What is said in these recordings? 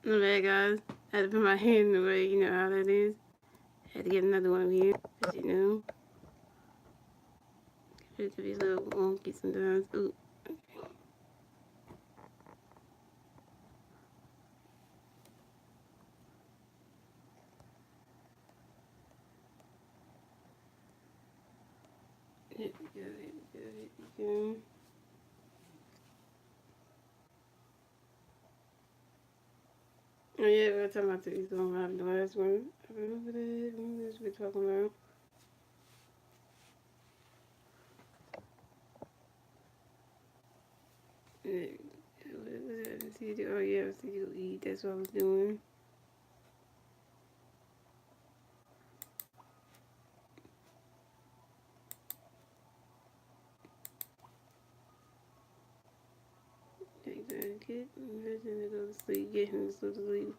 My bad, guys. I had to put my hand in the way. You know how that is. Had to get another one here. Because, you know, it could be a little wonky sometimes. Ooh. Here we go, here we go, here we go. Oh, yeah, we were talking about these going live in the last one. I remember that. What was we talking about? What was it? Oh, yeah, I was thinking eat. That's what I was doing. Take that kid. Imagine to go to sleep. Get him to go to sleep.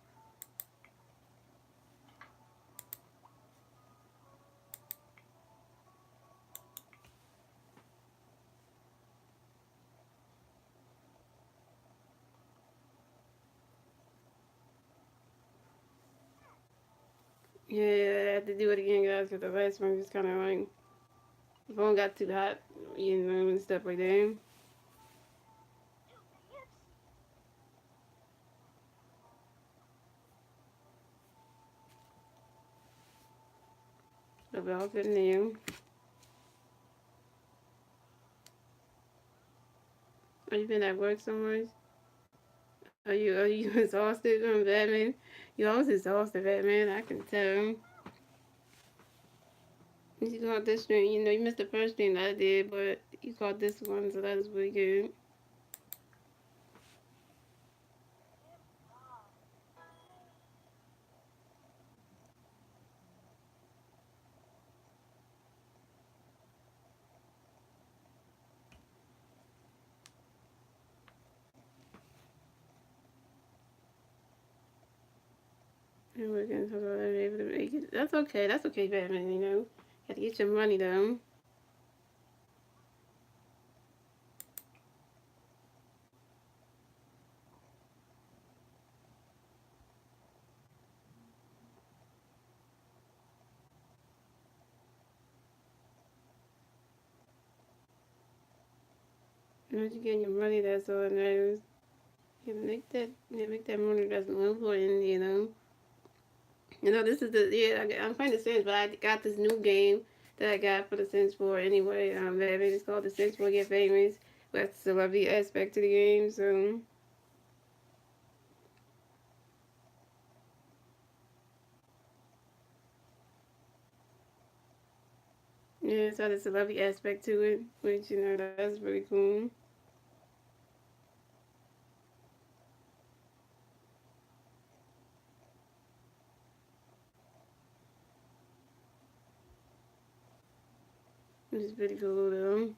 Yeah, I had to do it again, guys, because the last one was kind of like, the phone got too hot, you know, and stuff like that. So we're all sitting there. Are you been at work so much? Are you exhausted, Batman? You always exhausted, Batman. I can tell. You caught this stream. You know, you missed the first stream I did, but you caught this one, so that was pretty good. And we're gonna talk about able to make it. That's okay. That's okay, Batman. You know, you have to get your money though. Once you get your money, that's all that matters. You make that money. That's more important. You know, this is the I'm playing the Sims, but I got this new game that I got for the Sims 4 anyway. It's called the Sims 4 Get Famous. That's the lovely aspect to the game. So yeah, so there's a lovely aspect to it, which you know that's pretty cool. Which is pretty cool though.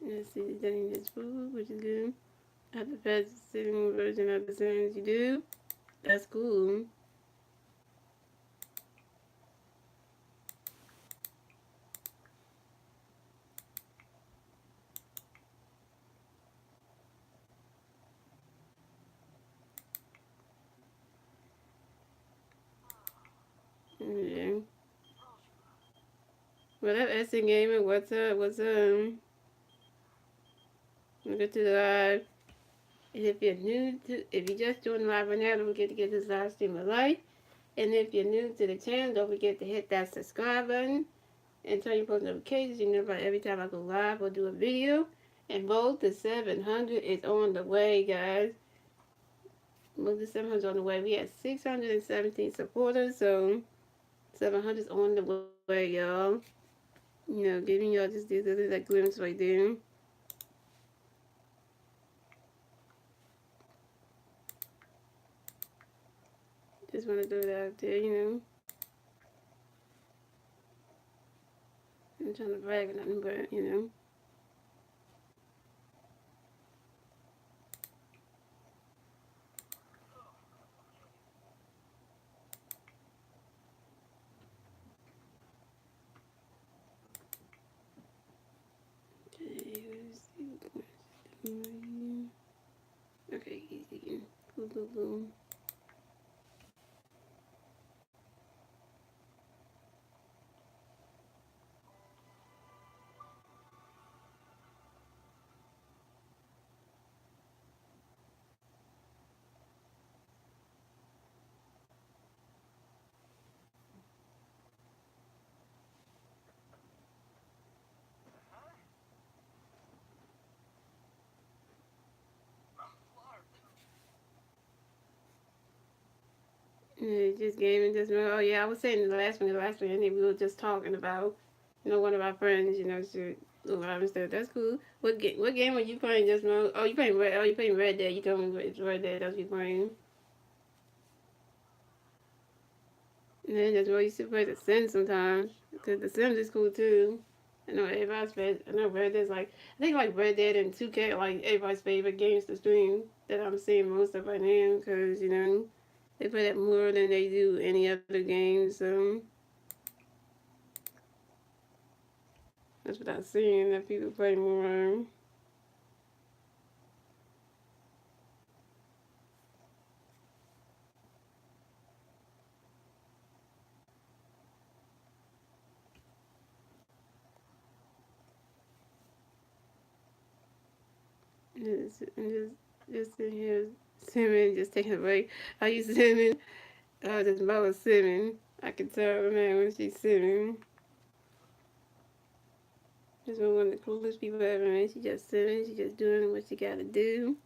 Let's see, getting this food, which is good. I have the best sitting version of the Sims you do. That's cool. Yeah. What up, SN Gamer? What's up? What's up? Welcome to the live. And if you just joined live right now, don't forget to get this live stream a like. And if you're new to the channel, don't forget to hit that subscribe button and turn your post notifications. You know about every time I go live or do a video. And both the 700 is on the way, guys. Both the 700 is on the way. We had 617 supporters, so 700 is on the way, y'all. You know, giving y'all just this that glimpse right there. Just want to throw it out there, you know. I'm trying to brag or nothing, but you know. Okay, let's see. people. Yeah, just gaming, just oh yeah, I was saying the last one, and we were just talking about, one of our friends, should move around and stuff. That's cool. What game are you playing just now? Oh, you playing Red? Oh, you playing Red Dead? You told me it's Red Dead. That's what you playing. And then that's why you should play The Sims sometimes, because The Sims is cool too. I know everybody's favorite. I know Red Dead's like I think like Red Dead and 2K are like everybody's favorite games to stream that I'm seeing most of right now, because they play that more than they do any other game. So that's what I'm seeing that people play more. Just sitting here simming, just taking a break. Are you simming? This mother simming. I can tell, man, when she's simming. This one of the coolest people ever, man. She just simming. She just doing what she gotta do.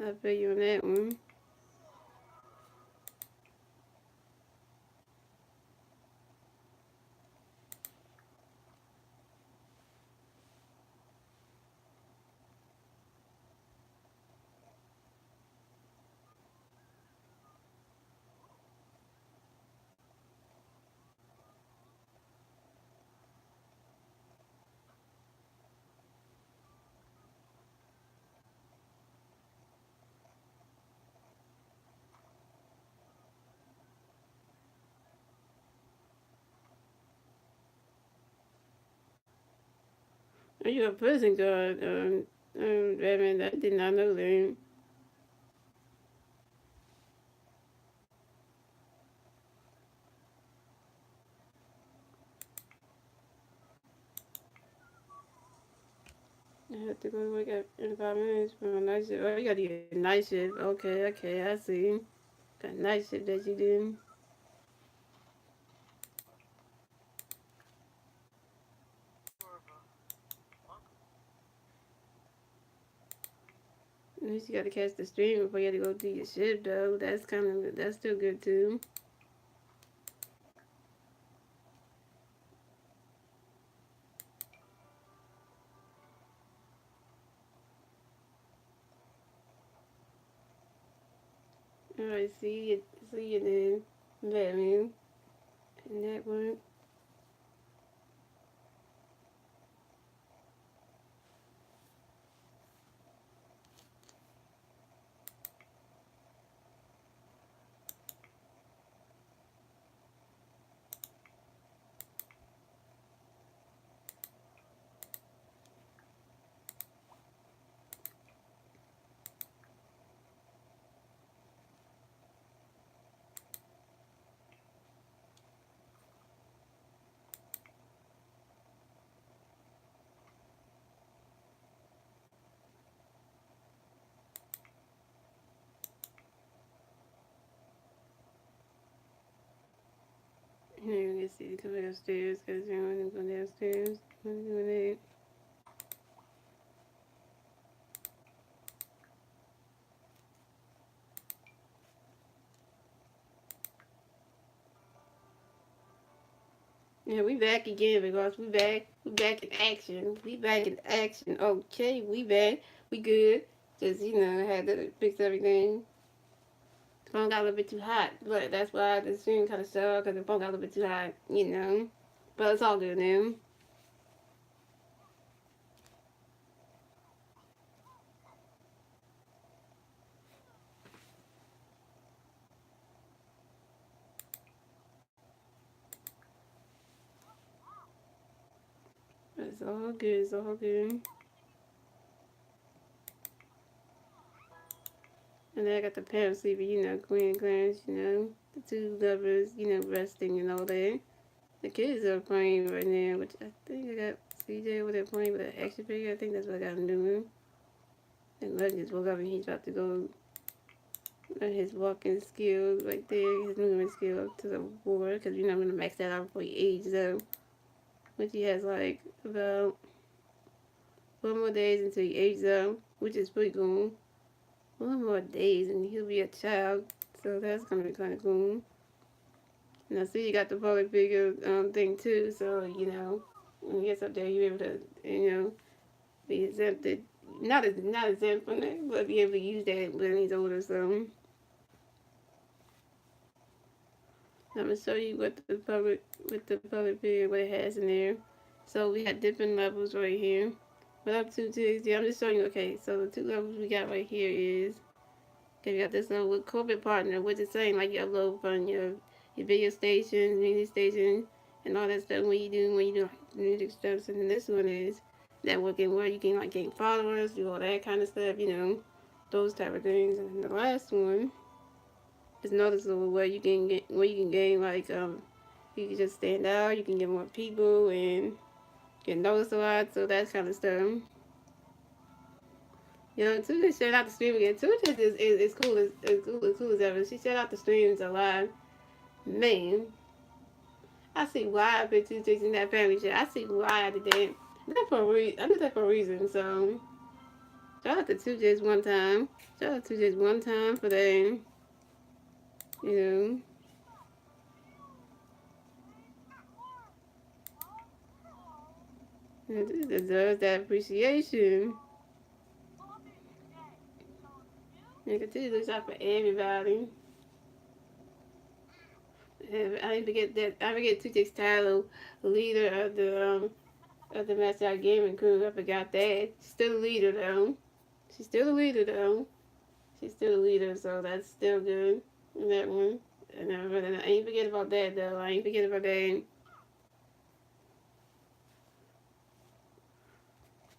I feel you on that one. Are you a prison guard? Batman, I did not know that. I have to go to work in 5 minutes for a night shift. Oh, you gotta get a night shift. Okay, okay, I see. Got a night shift that you did. At least you gotta catch the stream before you have to go do your shift, though. That's still good, too. Alright, see you then. Batman. And that one. Here, let's see. Come upstairs, because you want to go downstairs. I'm doing that. Yeah, we back again because we back. We back in action. We back in action. Okay, we back. We good. Just, had to fix everything. The phone got a little bit too hot. But that's why the stream kind of sucked because the phone got a little bit too hot. But it's all good now. It's all good. It's all good. And then I got the parents sleeping, Queen and Clarence, the two lovers, resting and all that. The kids are playing right now, which I think I got CJ over there playing with an action figure. I think that's what I got him doing. And Lug just woke up and he's about to go learn his walking skills right there, his movement skills to the board, because I'm going to max that out before he ages up. Which he has like about 4 more days until he ages up, which is pretty cool. 1 more days and he'll be a child, so that's going to be kind of cool. And I see you got the public figure thing too, so when he gets up there, you're able to be exempted, not exempt from it, but be able to use that when he's older. So I'm gonna show you what the public figure what it has in there. So we got different levels right here. What up, 2 Yeah, I'm just showing you. Okay, so the 2 levels we got right here is, okay, we got this level with corporate partner, which is saying like your low fund, your video station, music station, and all that stuff when you do like music stuff. And then this one is networking, where you can like gain followers, do all that kind of stuff, those type of things. And the last one is noticeable, where you can gain like you can just stand out, you can get more people and get noticed a lot. So that kind of stuff. Tuesday shut out the stream again. Tuesday is cool as ever. She shut out the streams a lot. Man, I see why I put 2 chicks in that family shit. I see why I did that. I did that for a reason. So shout out to 2 chicks one time. Shout out to 2 chicks one time for that. You it deserves that appreciation. And continue to look out for everybody. I didn't forget that. I forget 2 chicks title, leader of the Masteryhi Gaming crew. I forgot that. She's still the leader though. She's still the leader though. She's still the leader, so that's still good in that one. And I ain't forget about that though. I ain't forget about that.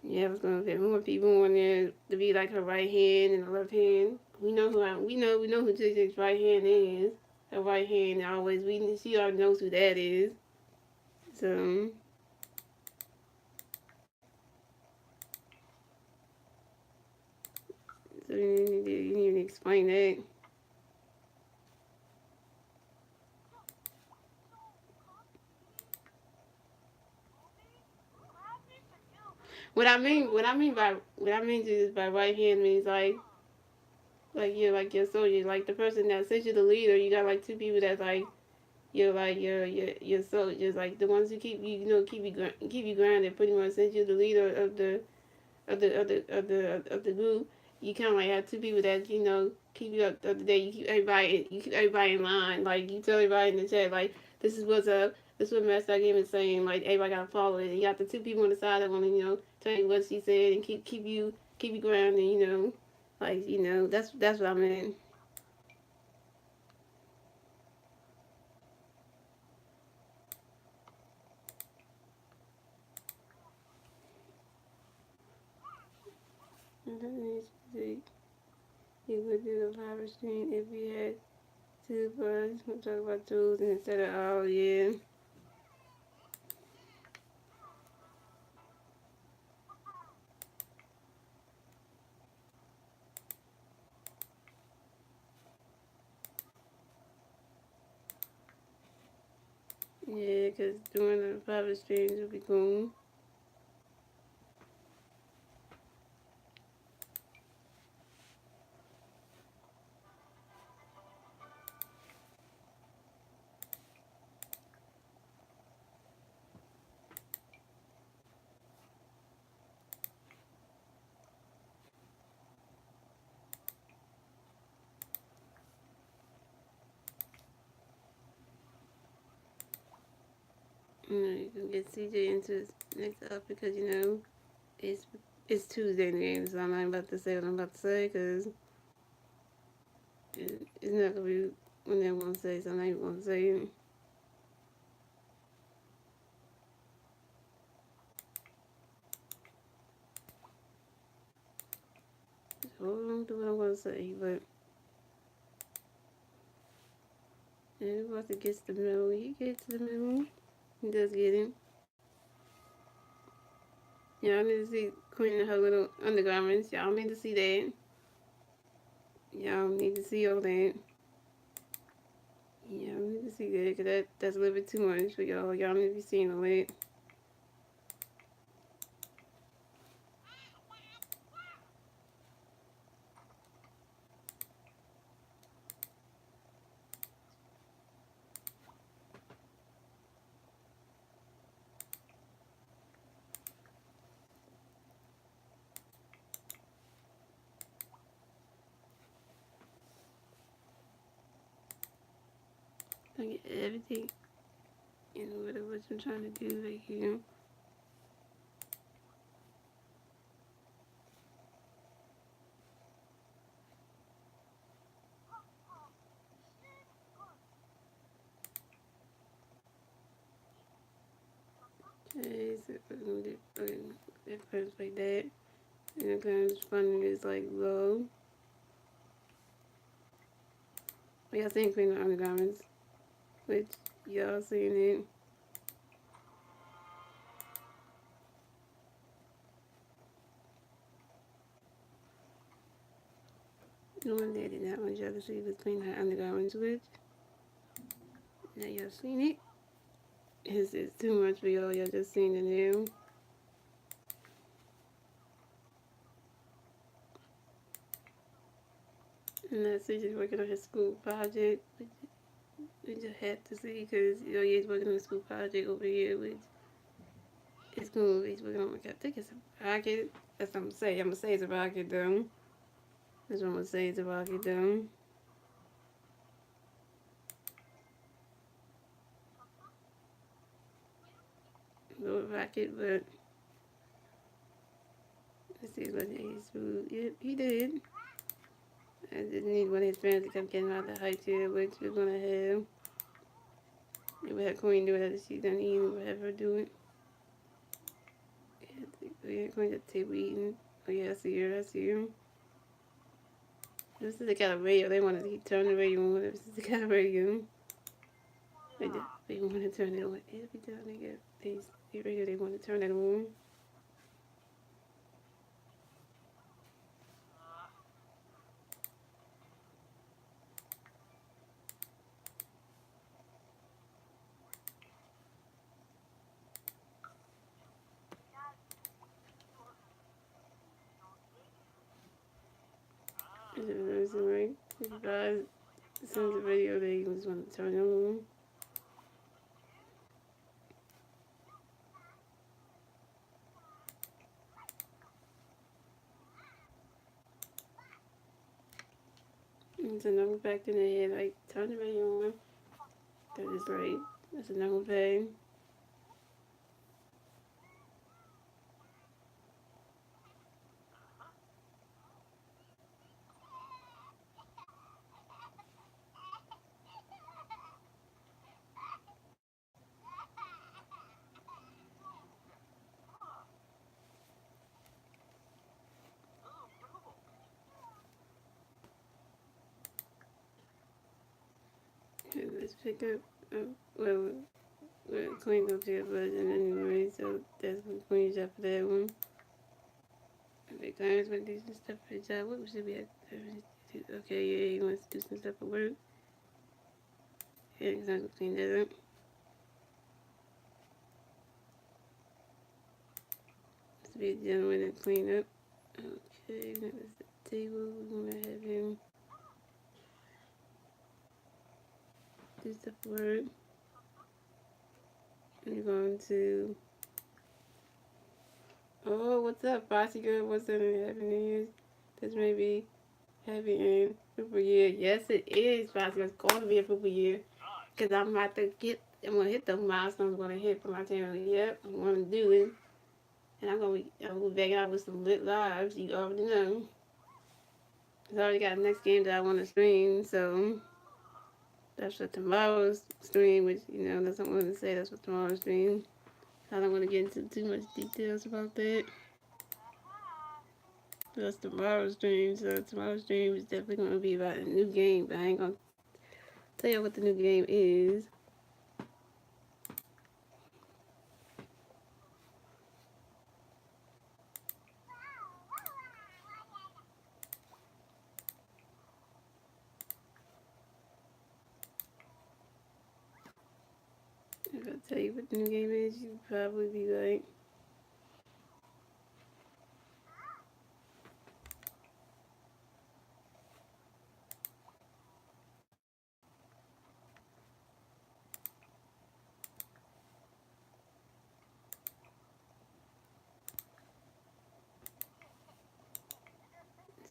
Yeah, I was gonna get more people on there to be like her right hand and her left hand. We know who Chick's right hand is. Her right hand always. She already knows who that is. So. So you need to explain that. What I mean is by right hand means like you're like your soldier, like the person that sent you the leader. You got like 2 people that's like you're like your soldiers, like the ones who keep you keep you grounded. Pretty much sent you the leader of the group. You kind of like have 2 people that keep you up the other day. You keep everybody in line. Like you tell everybody in the chat like this is what's up. This is what Master Game is saying. Like everybody gotta follow it. And you got the 2 people on the side that want to tell you what she said and keep you grounded. Like that's what I meant. You would do the live stream if we had 2 buds. We'll talk about tools instead of all, yeah. Yeah, because doing the private streams would be cool. You can get CJ into his next up because it's it's Tuesday in the so I'm not about to say what I'm about to say because it's not gonna be when they want to say, so I'm not even gonna say it. hold on to what I'm going to say, but everybody gets the memo. He gets the memo. He does get it. Y'all need to see Queen in her little undergarments. Y'all need to see that. Y'all need to see all that. Y'all need to see that, because that's a little bit too much for y'all. Y'all need to be seeing all that. I get everything in order what I'm trying to do right here. Okay, so we're gonna do it first like that. And the kind of funding is like low. Y'all seen Queen of Undergarments, which y'all seen it. The one that I did not want y'all to see was Queen of Undergarments, which now y'all seen it. It's too much for y'all. Y'all just seen it now. And that's just working on his school project. We just had to see, because you know he's working on a school project over here, which is cool. He's working on, I think it's a rocket. That's what I'm gonna say. I'm gonna say it's a rocket though. That's what I'm gonna say. It's a rocket though. Little rocket, but let's see what he's food. Yep, he did. I just need one of his friends to come get him out of the heights here, which we're gonna have. And we have Queen do it after she's done eating, we'll have her do it. We're going to table eating. Oh yeah, I see her, I see her. This is the kind of radio they want to turn the radio on. This is the kind of radio. They want to turn it on every time they get the radio. They want to turn it on. It's right. If you guys send the radio, they just want to turn it on. It's a number back in the head, like turn the radio on. That is right. That's a number pay. Okay, let's pick up. Well, we're cleaned up here version anyway, so that's what cleans up for that one. Okay, clients want to do some stuff for the job. What should we have? Okay, yeah, he wants to do some stuff for work. Yeah, he's not gonna clean that up. This be a gentleman to clean up. Okay, that is the table. We're gonna have him do stuff for work. We're going to. Oh, what's up, Bossy Girl? What's up in Happy New Year's? This may be Happy and Fruitful Year. Yes, it is, Bossy Girl. It's going to be a fruitful year. Because I'm about to I'm going to hit the milestones I'm going to hit for my channel. Yep, I'm going to do it. And I'm going to be back out with some lit lives. You already know. I already got the next game that I want to stream. So that's for tomorrow's stream, which, you know, that's what I'm going to say. That's for tomorrow's stream. I don't want to get into too much details about that. That's tomorrow's stream. So tomorrow's stream is definitely going to be about a new game, but I ain't going to tell you what the new game is. If I tell you what the new game is, you'd probably be like,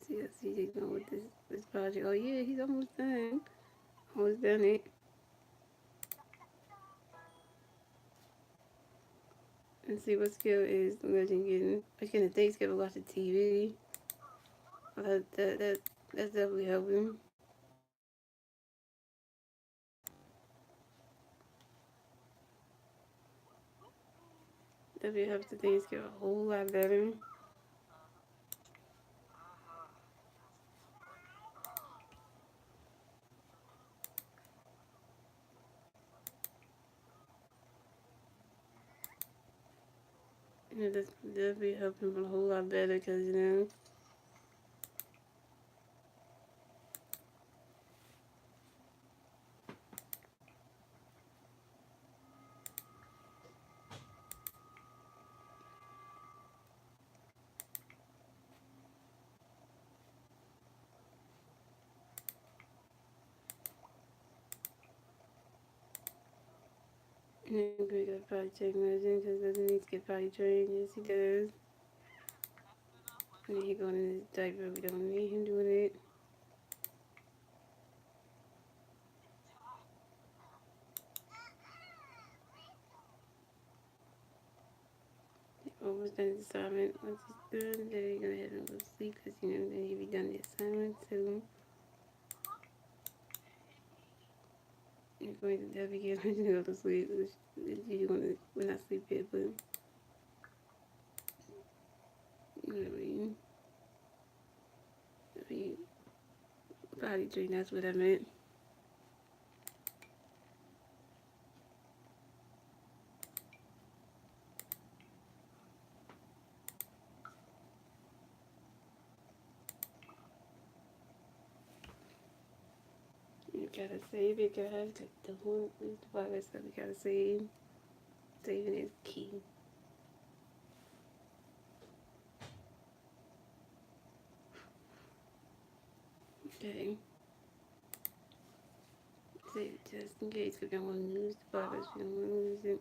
see, let's see, he's going with this project. Oh yeah, he's almost done. Almost done it. And see what skill is the legend getting. What kind of things can watch the TV? That's definitely helping. Definitely helps the things get a whole lot better. And it does definitely help him a whole lot better because, you know, and we got probably check medicine because doesn't need to get potty trained. Yes, he does. And he going in his diaper. We don't need him doing it. Almost done his assignment. Once he's done, then you're gonna have him go to sleep because, you know, then he'll be done the assignment too. You're going to definitely get him to go to sleep. You're gonna, we're not sleep yet, but, you know what I mean? I mean, potty train, that's what I meant. You gotta save it, guys. The whole the progress that we gotta save. Saving is key. Okay. Save it just in case we don't want to lose the progress. We don't want to lose it.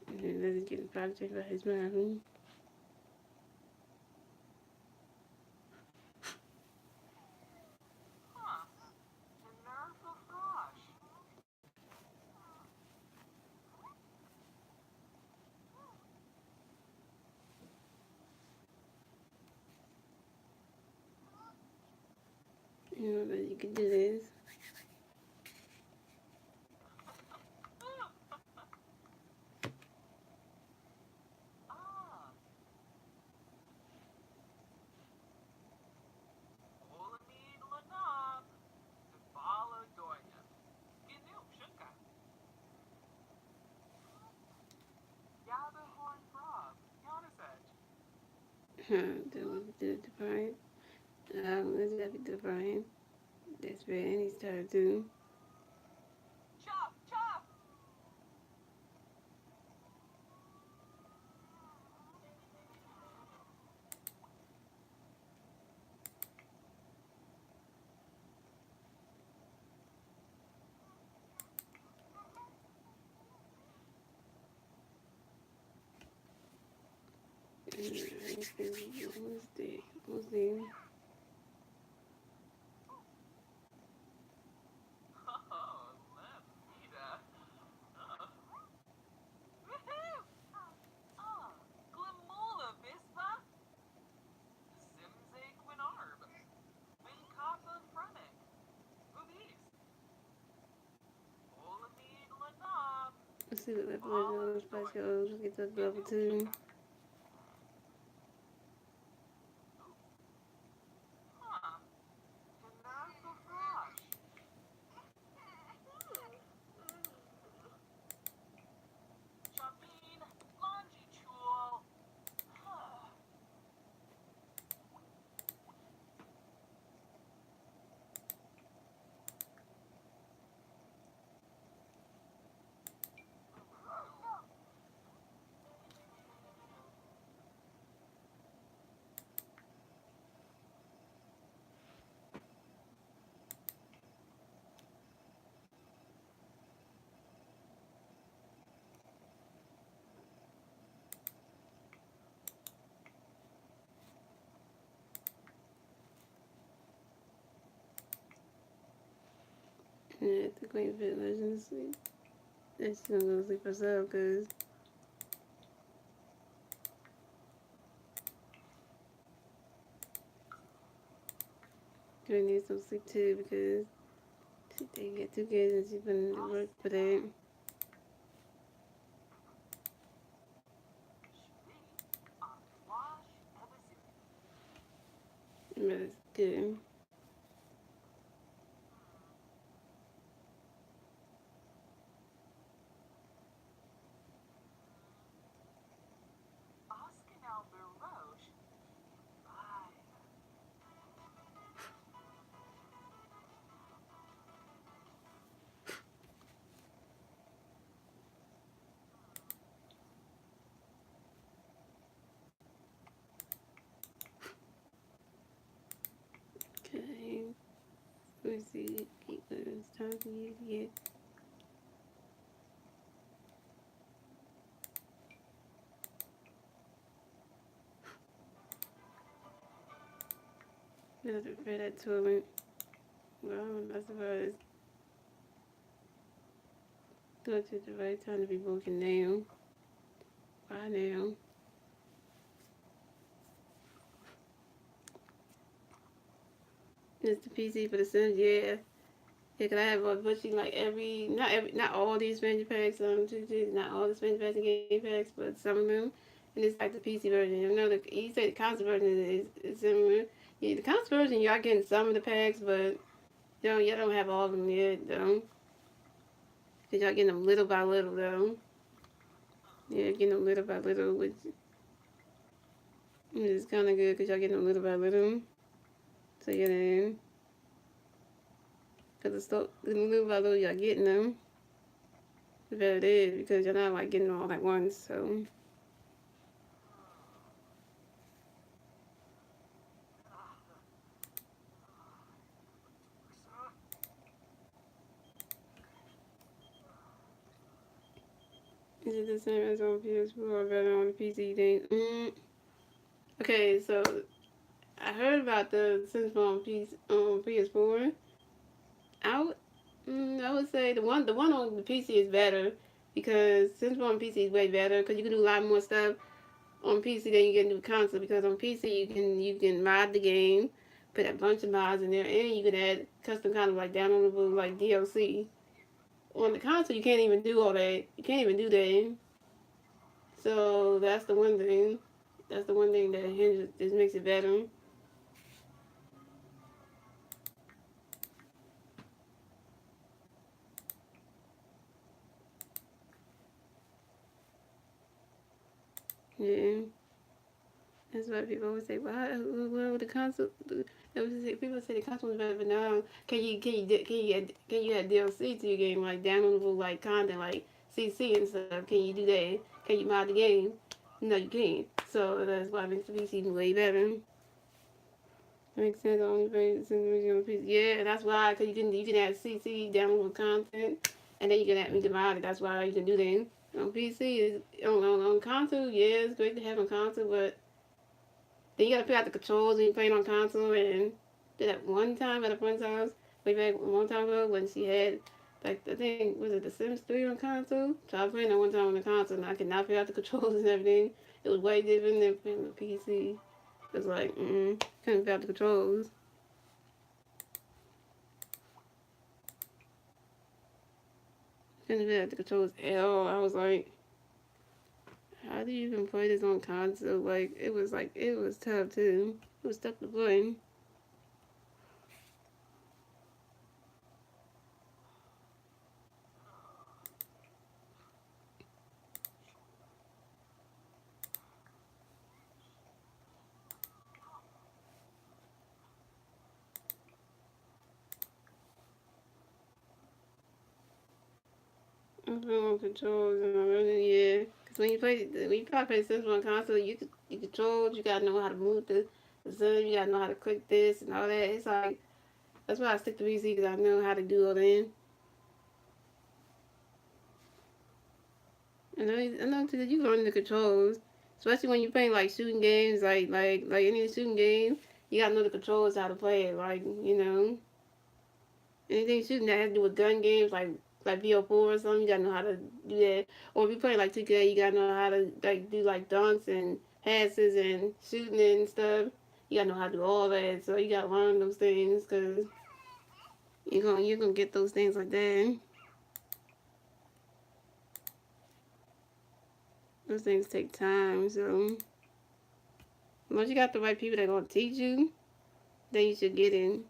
And then let's get the project by his mind. You know, but you can do this. Then we do the Brian. Let's have it to Brian. That's where Annie's started too. Almost there. Almost there. Let's see what that version of Spice goes. Let's get to level 2. Yeah, the Queen Fit Legends sleep. She's gonna go sleep herself because Queen needs some sleep too because she didn't get 2 kids and she's been to work for that. But it's good. Okay. Let's see. It's time for you to get. You have to prepare that toilet. Well, I suppose. Do it at the right time to be broken down. Why now? It's the PC for the Sims, yeah. Yeah, cause I have a bunch of like not all the expansion packs, not all the expansion packs and game packs, but some of them. And it's like the PC version. You know, you say the console version is similar. Yeah, the console version, y'all getting some of the packs, but y'all don't have all of them yet, though. Cause y'all getting them little by little, though. Yeah, getting them little by little, which is kind of good, cause y'all getting them little by little. So yeah, then, cause it's so little by little, y'all getting them. The better it is, because you're not like getting them all at once, so. Is it the same as on PS4 or better on the PC thing? Okay, so I heard about the Sims on PS4. I would, I would say the one on the PC is better because Sims on PC is way better because you can do a lot more stuff on PC than you can do console. Because on PC you can mod the game, put a bunch of mods in there, and you can add custom kind of like downloadable like DLC. On the console you can't even do all that. You can't even do that. So that's the one thing. That's the one thing that hinders, this makes it better. Yeah, that's why people always say, "Well, the console." People say the console is better, but now can you add DLC to your game like downloadable like content like CC and stuff? Can you do that? Can you mod the game? No, you can't. So that's why it makes the PC way better. Makes sense. Only way since original PC. Yeah, that's why because you can add CC downloadable content, and then you can add me to mod it. That's why you can do that. On PC is on console. Yeah, it's great to have on console, but then you gotta figure out the controls when you're playing on console. And did that one time at a friend's house way back a long time ago when she had like I think was it The Sims 3 on console. So I was playing that one time on the console and I could not figure out the controls and everything. It was way different than playing on the PC. It was like couldn't figure out the controls. couldn't figure out the controls at all. I was like, how do you even play this on console? Like, it was tough too. It was tough to play. I'm playing on controls and I really, yeah. Cause when you probably play Sims on console, you control, you gotta know how to move the Sim, you gotta know how to click this and all that. It's like, that's why I stick to PC, because I know how to do all that. And I know too that you learn the controls, especially when you're playing like shooting games, like any shooting game. You gotta know the controls, how to play it. Like, anything shooting that has to do with gun games, like BO4 or something. You gotta know how to do that. Or if you're playing like 2K, you gotta know how to like do like dunks and passes and shooting and stuff. You gotta know how to do all that. So you gotta learn those things, because you're gonna get those things like that. Those things take time. So once you got the right people that gonna teach you, then you should get in.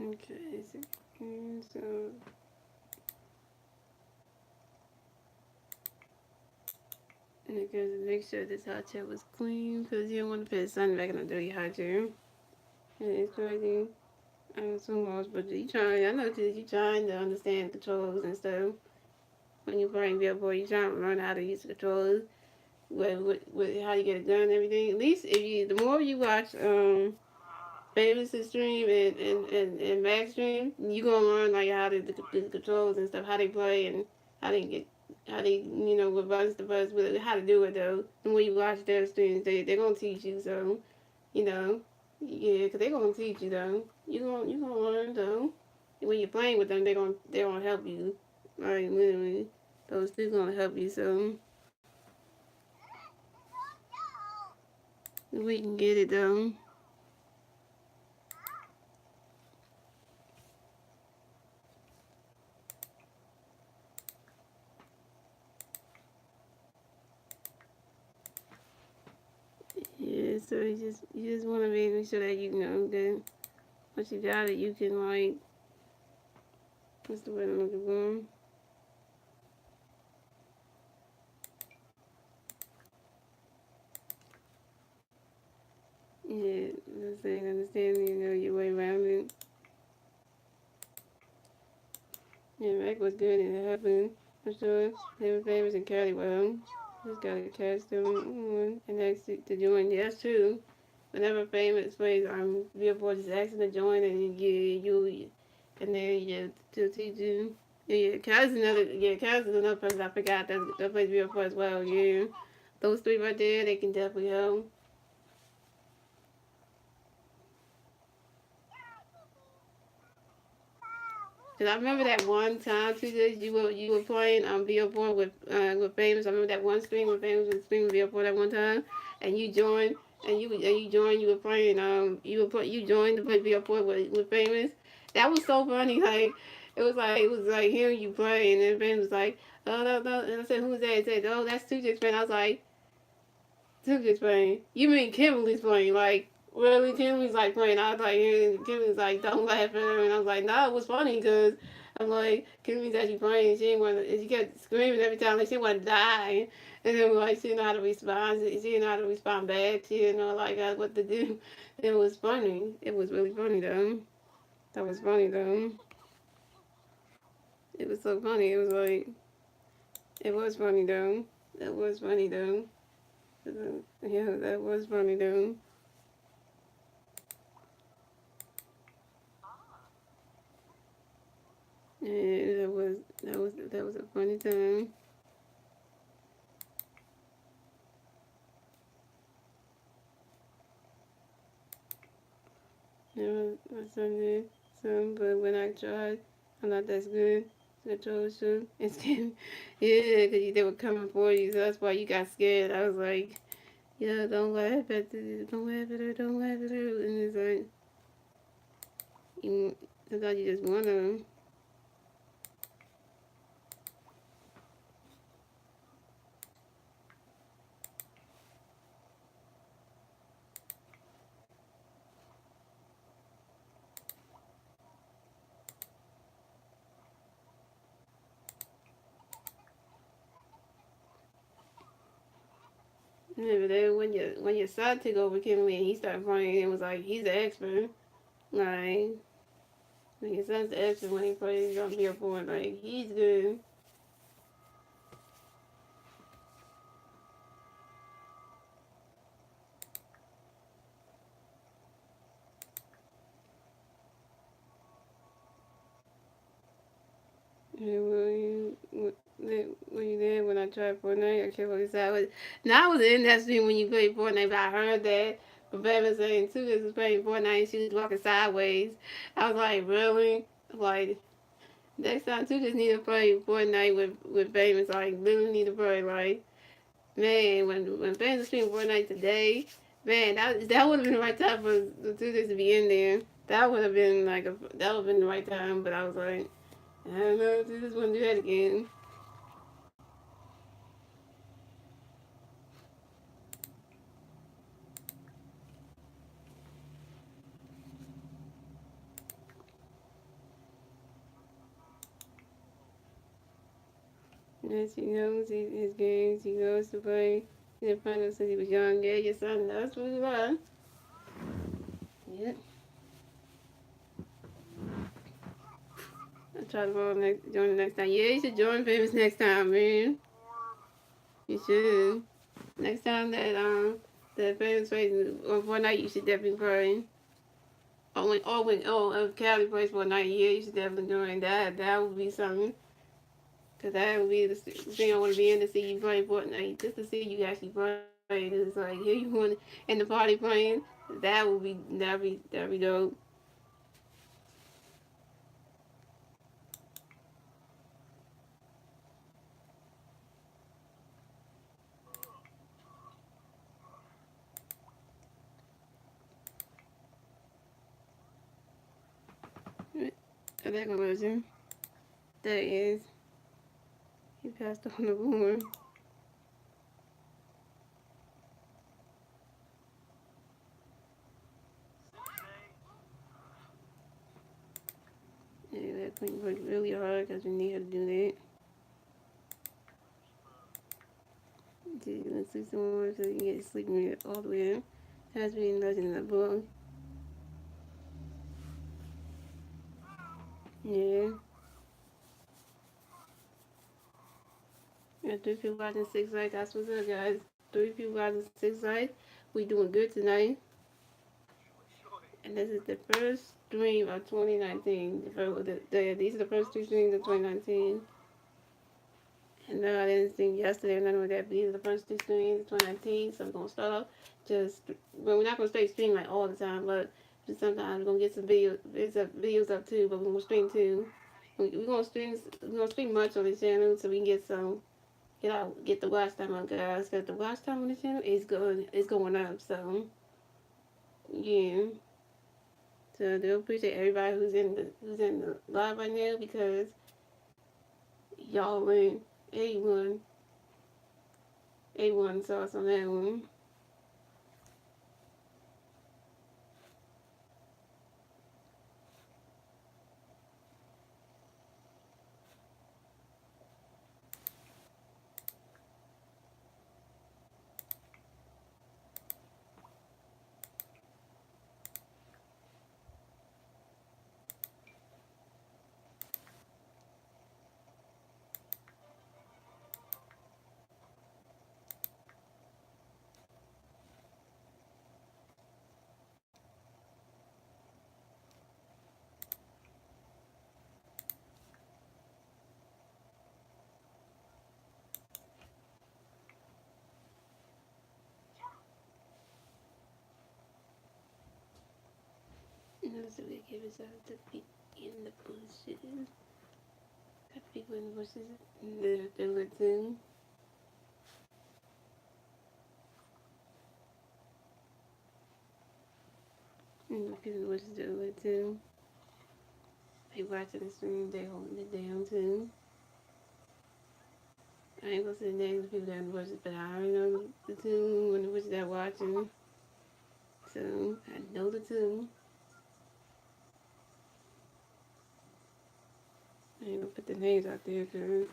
Okay, so and it goes to make sure this hot chair was clean, because you don't want to put the sun back in the dirty hot chair. And it's crazy. I'm so lost, but you trying. I know that you trying to understand controls and stuff. When you playing Billboard, you trying to learn how to use the controls, with how you get it done and everything. At least if you, the more you watch Famous stream and Max stream, you gonna learn like how to the controls and stuff, how they play and how they get how they what buttons to press, with how to do it though. And when you watch their streams, they're gonna teach you. So you know, yeah, cause they're gonna teach you though. You gonna learn though. When you're playing with them, they're gonna help you. Like literally, those two gonna help you. So we can get it though. Yeah, so you just want to make sure that you know that once you got it, you can like, what's the word I'm looking for? Yeah, the saying, understand, your way around it. Yeah, Mac was good and it happened for sure. They were famous and carried well. Just gotta catch them and ask to join. Yeah, that's true. Whenever famous plays, Billboard just asking to join, and and then to teach you. Yeah, Kaz is another person I forgot that plays Billboard as well. Yeah, those three right there, they can definitely help. Cause I remember that one time too that you were playing Billboard with Famous. I remember that one stream with Famous was streaming Billboard that one time, and you joined you were playing you joined to play Billboard with Famous. That was so funny. Like it was like hearing you play, and then Famous was like, oh no no, and I said, who's that? He said, oh, that's Chitchat's friend. I was like, Chitchat's playing. You mean Kimberly's playing? Like, really? Kimberly's like playing. I was like, Kimberly's like, don't laugh at her. And I was like, no, it was funny because I'm like, Kimberly's actually playing. She didn't want to, she kept screaming every time like she wanted to die. And then like she didn't know how to respond. She didn't know how to respond back. She didn't know like what to do. It was funny. It was really funny though. That was funny though. It was so funny. It was funny though. That was funny though. Yeah, that was funny though. Yeah, that was a funny time. Yeah, my son did some, but when I tried, I'm not that good. So I told you, it's getting, yeah, because they were coming for you, so that's why you got scared. I was like, yeah, don't laugh at this, don't laugh at her, don't laugh at her. And it's like, sometimes you just want to. Yeah, but then when your son took over Kimberly and he started playing, it was like he's the expert. Like when your son's the expert when he plays on Billboard, like he's good. Yeah, were you there when I tried Fortnite? I can't believe that was. Now I was in that stream when you played Fortnite, but I heard that. But Baby was saying too, this was playing Fortnite and she was walking sideways. I was like, really? Like next time too, just need to play Fortnite with Baby. Like literally need to play like. Man, when fans are streaming Fortnite today, man, that would have been the right time for the two to be in there. That would have been that would have been the right time. But I was like, I don't know if this want to do that again. Yes, he knows his games. He goes to play. He's been playing since he was young. Yeah, your son knows really well. Yeah. I'll try to join the next time. Yeah, you should join Famous next time, man. You should. Next time that Famous plays on Fortnite, you should definitely play. If Cali plays Fortnite, yeah, you should definitely join that. That would be something. Cause that would be the thing I want to be in to see you play Fortnite, just to see you actually play. It's like here you want in the party playing. That'd be dope. A version. That is. He passed on the boomer. Yeah, that thing worked really hard because we need her to do that. Let's see some more so you can get sleeping all the way up. Has been nothing in the book. Yeah. Yeah, 3 people watching 6 likes. That's what's up, guys. 3 people watching 6 likes. We doing good tonight. And this is the first stream of 2019. These are the first 2 streams of 2019. And no, I didn't stream yesterday or nothing like that. But these are the first 2 streams of 2019. So we're going to start off well, we're not going to stay stream like all the time, but just sometimes we're going to get some videos up too. But we're going to stream too. We're going to stream much on the channel so we can get the watch time up, guys. Because the watch time on the channel is going up. So, yeah. So do appreciate everybody who's in the live right now because y'all win. A1 sauce on that one. So we give us out to be in the bushes. Got people in the bushes. They're listening. And people in the bushes are listening. They watching the stream. They holding it down too. I ain't gonna say the names of people that are in the bushes, but I already know the tune when the bushes are watching. So I know the tune. I ain't gonna put the names out there because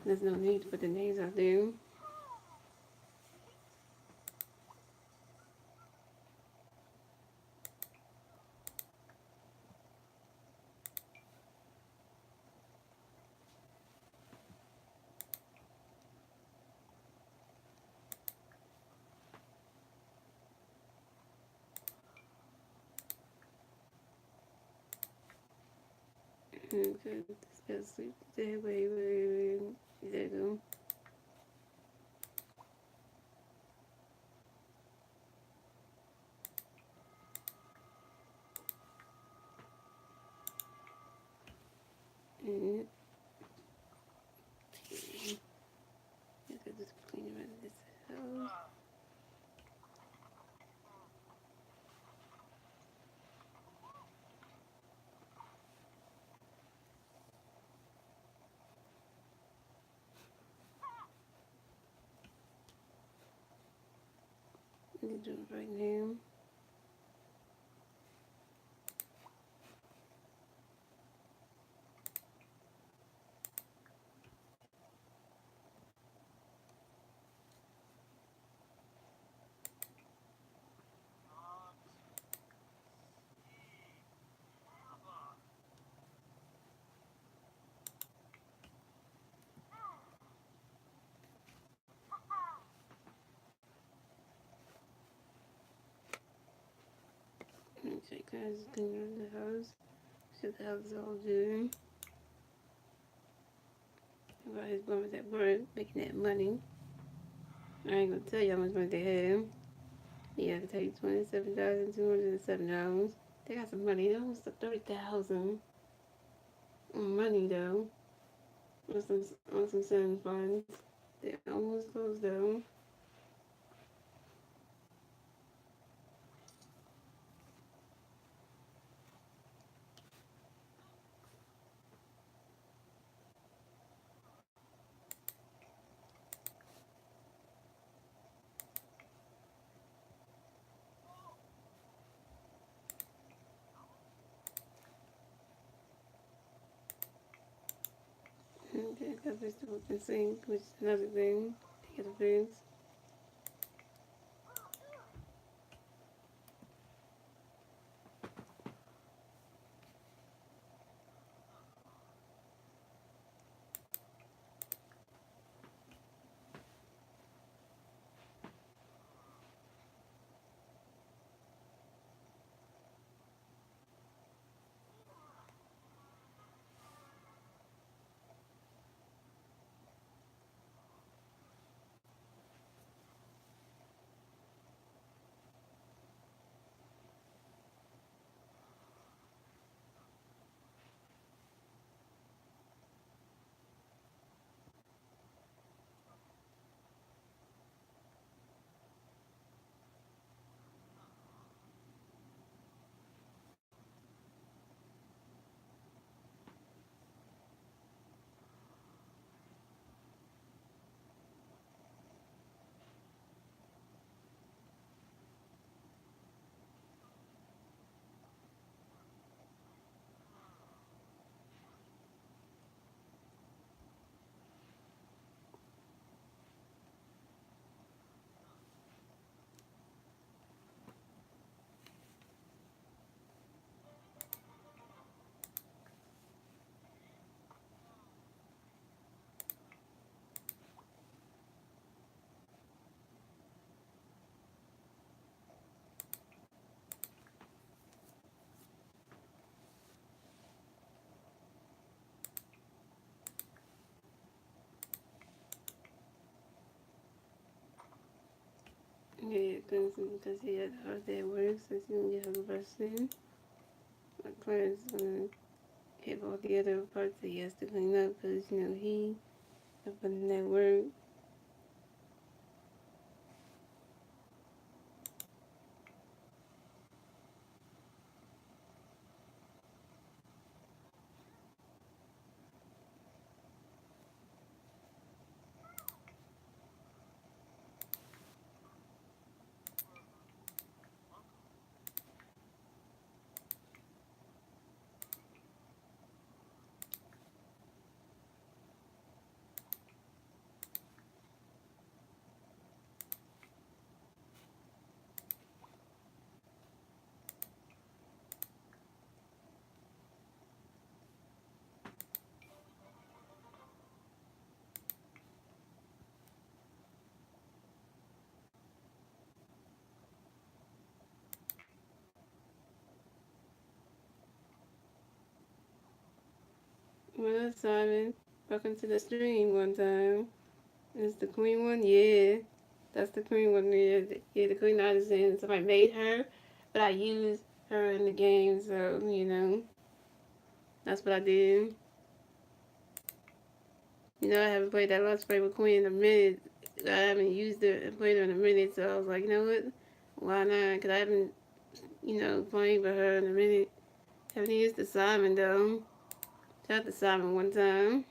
there's no need to put the names out there. Okay, let's go sleep today. Wait. There you go. And I could just clean around this house. I'm gonna do it right now. Okay, guys, clean around the house. So the house is all good. Everybody's going at work, making that money. I ain't gonna tell you how much money they have. Yeah, I can tell you $27,207. They got some money. They almost $30,000 money though. On some savings funds. They almost closed though. Okay, I got vegetables and sink, which is another thing. Take the things. because he had a hard day at work, so she's gonna get her resting. My client's gonna have all the other parts that he has to clean up because, you know, he up in that work. Well, Simon, welcome to the stream one time. Is the queen one? Yeah. That's the queen one. Yeah, the queen artisan. Somebody made her, but I used her in the game, so, you know, that's what I did. You know, I haven't played that Let's Play with Queen in a minute. I haven't used it and played her in a minute, so I was like, you know what? Why not? Because I haven't, you know, played with her in a minute. Haven't used the Simon, though. Tried the Simon one time.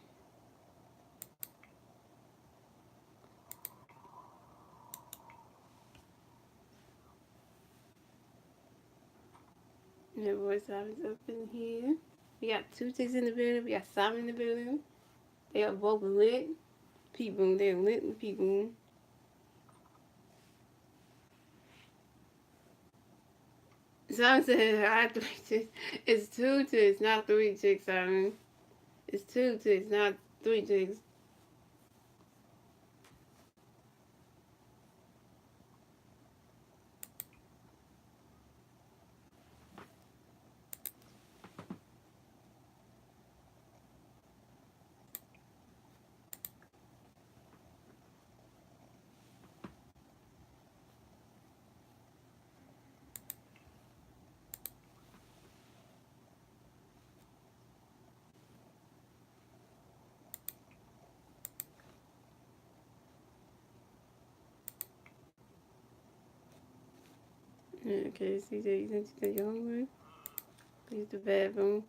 Yeah, boy, Simon's up in here. We got two chicks in the building. We got Simon in the building. They are both lit people. They're lit people. Simon said, I had 3 chicks. It's 2 chicks, not 3 chicks, Simon. It's 2 chicks, not 3 chicks. Yeah, okay, CJ, you think you got your homework? Use the bathroom.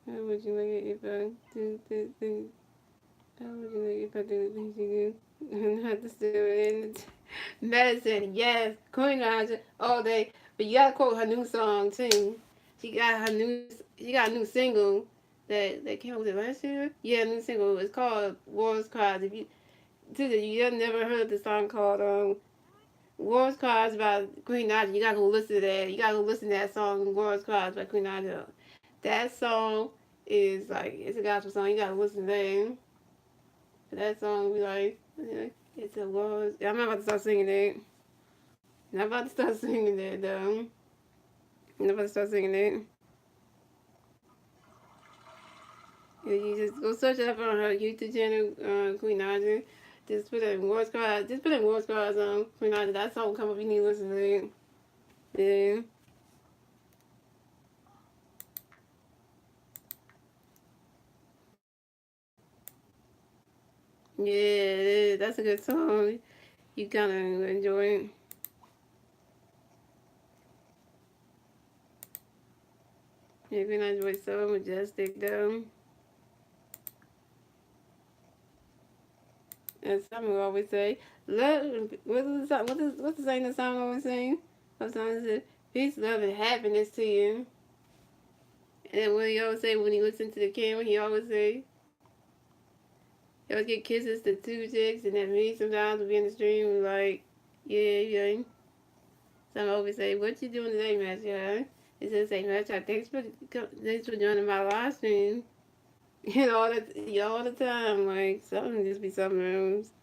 How would you like it if I do the thing? How would you like it if I do the things you do? And not to do it in the medicine. Yes, Queen Naja all day. But you gotta quote her new song too. She got a new single that came out, was it last year? Yeah, a new single. It's called Wars Cries. If you you never heard the song called Wars Cries by Queen Naja, you gotta go listen to that. You gotta go listen to that song, Wars Cries by Queen Naja. That song is like, it's a gospel song. You gotta listen to that. That song be like, it's a wars. I'm not about to start singing it. I'm not about to start singing that though. I'm not about to start singing it. You just go search it up on her YouTube channel, Queen Naja. Just put in Wars Cries. Just put in Wars Cries on Queen Naja. That song will come up. You need to listen to it. Yeah. Yeah, that's a good song. You kind of enjoy it. Yeah, Queen Naja's voice so majestic though. And some will always say, love, what's the saying the song always saying? What song is it? Peace, love, and happiness to you. And what he always say when he looks into the camera, he always get kisses to 2 chicks, and then me sometimes will be in the stream like, yeah, yeah. Some always say, what you doing today, Match? Yeah. He says, say, Match, thanks for joining my live stream. All the time, like, something just be something else.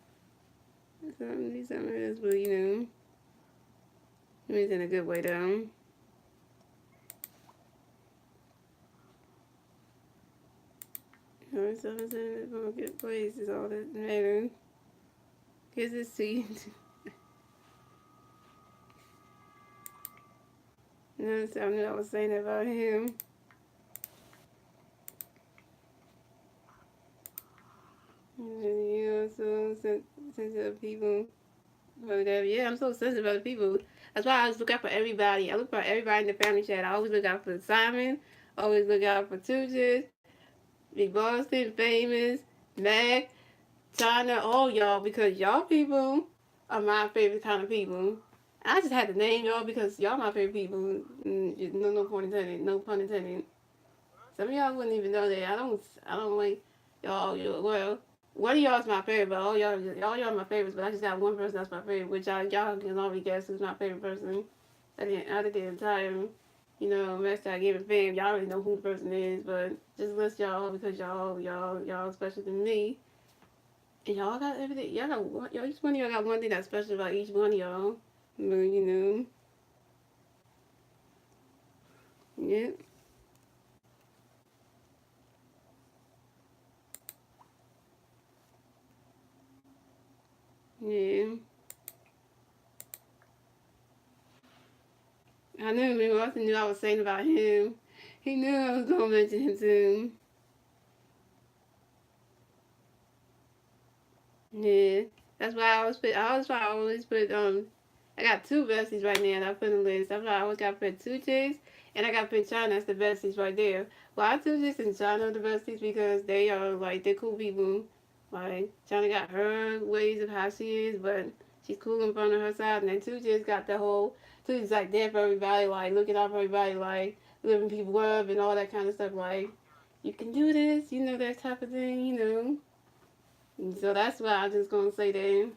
Something be something else, but you know. It means in a good way, though. Alright, so I'm saying it's gonna get placed is all that matters. Here's his seat. Notice I knew I was saying about him. You know, so sensitive people. Whatever. Yeah, I'm so sensitive about people. That's why I always look out for everybody. I look for everybody in the family chat. I always look out for Simon. Always look out for Chitchat, Big Boston, Famous, Mac, China, all y'all, because y'all people are my favorite kind of people. I just had to name y'all because y'all my favorite people. No pun intended. No pun intended. Some of y'all wouldn't even know that. I don't like y'all. Well, one of y'all's my favorite, but all y'all my favorites. But I just got one person that's my favorite, which y'all can already guess who's my favorite person. Out of the entire, Masteryhi Gaming fam, y'all already know who the person is. But just list y'all because y'all special to me. And y'all got everything. Each one of y'all got one thing that's special about each one of y'all. But, yeah. Yeah. I knew maybe Austin knew I was saying about him. He knew I was gonna mention him too. Yeah. That's why I always put I got two besties right now that I put in the list. That's why I always gotta put two chicks and I gotta put China as the besties right there. Why two chicks and China are the besties? Because they're cool people. Like China got her ways of how she is, but she's cool in front of her side, and then two chicks got the whole two chicks like there for everybody, like looking out for everybody, like living people up and all that kind of stuff, like you can do this, that type of thing. So that's why I'm just gonna say that.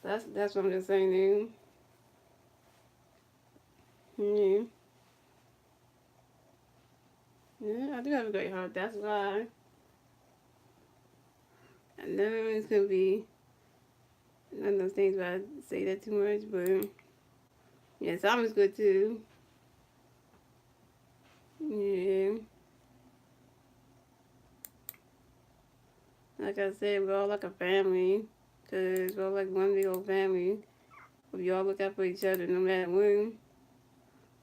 That's what I'm just saying there. Yeah. Yeah, I do have a great heart. That's why I know it's gonna be none of those things where I say that too much, but yeah, Summer's good too. Yeah. Like I said, we're all like a family. Cause we're all like one big old family. If you all look out for each other no matter when.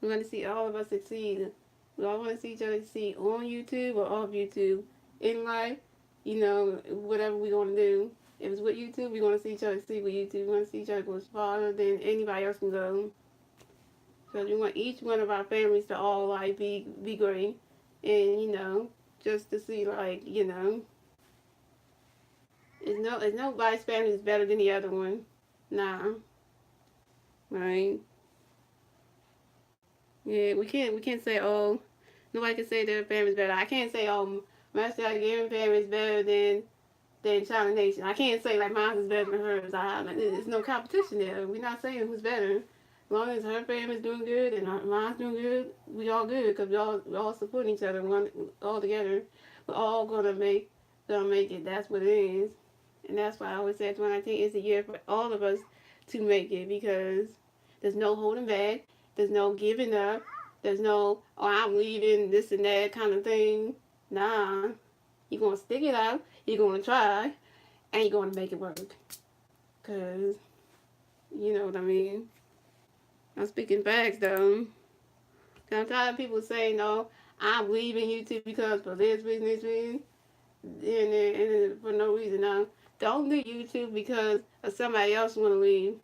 We want to see all of us succeed. We all want to see each other succeed on YouTube or off YouTube. In life, whatever we want to do. If it's with YouTube, we want to see each other succeed with YouTube. We want to see each other go farther than anybody else can go. Because we want each one of our families to all like be great. And just to see it's nobody's family is better than the other one. Nah. Right. Yeah, we can't say, oh, nobody can say their family's better. I can't say, oh, Masteryhi Gaming family is better than China Nation. I can't say like mine is better than hers. There's no competition there. We're not saying who's better. As long as her family's doing good and mine's doing good, we all good because we all support each other, all together. We're all gonna make it. That's what it is, and that's why I always say 2019 is the year for all of us to make it because there's no holding back. There's no giving up. There's no, oh, I'm leaving, this and that kind of thing. Nah. You're going to stick it out. You're going to try. And you're going to make it work. Because, you know what I mean. I'm speaking facts, though. Because I'm tired of people saying, no, I'm leaving YouTube because for this reason, and for no reason. Now, don't leave YouTube because of somebody else want to leave.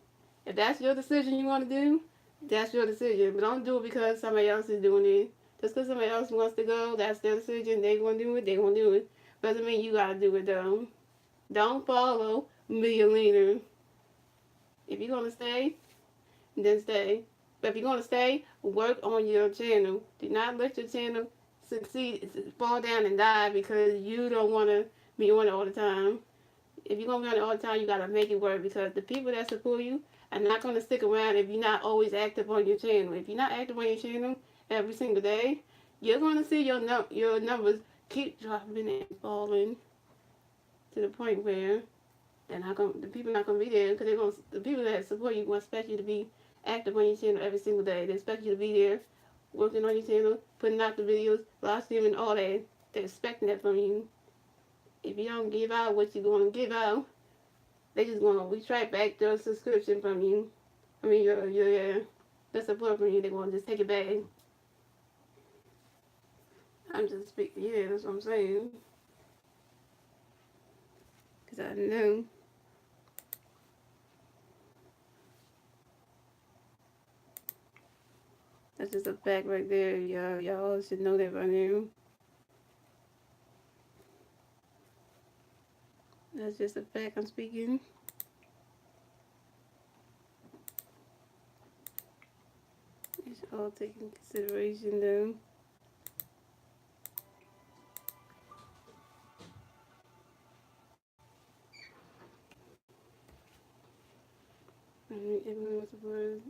If that's your decision you want to do, that's your decision. But don't do it because somebody else is doing it. Just because somebody else wants to go, that's their decision. They want to do it, they want to do it. Doesn't mean you got to do it, though. Don't follow millionaire. If you're going to stay, then stay. But if you're going to stay, work on your channel. Do not let your channel succeed, fall down and die because you don't want to be on it all the time. If you're going to be on it all the time, you got to make it work because the people that support you are not going to stick around if you're not always active on your channel. If you're not active on your channel every single day, you're going to see your numbers keep dropping and falling to the point where the people not gonna be there because the people that support you want expect you to be active on your channel every single day. They expect you to be there, working on your channel, putting out the videos, live streaming, all that. They're expecting that from you. If you don't give out what you're going to give out, they just going to retract back their subscription from you. I mean, your the support from you. They're going to just take it back. I'm just speaking. Yeah, that's what I'm saying. Because I know. That's just a fact right there. Y'all should know that by now. That's just a fact I'm speaking. You should all take in consideration though. I mean, everyone was supposed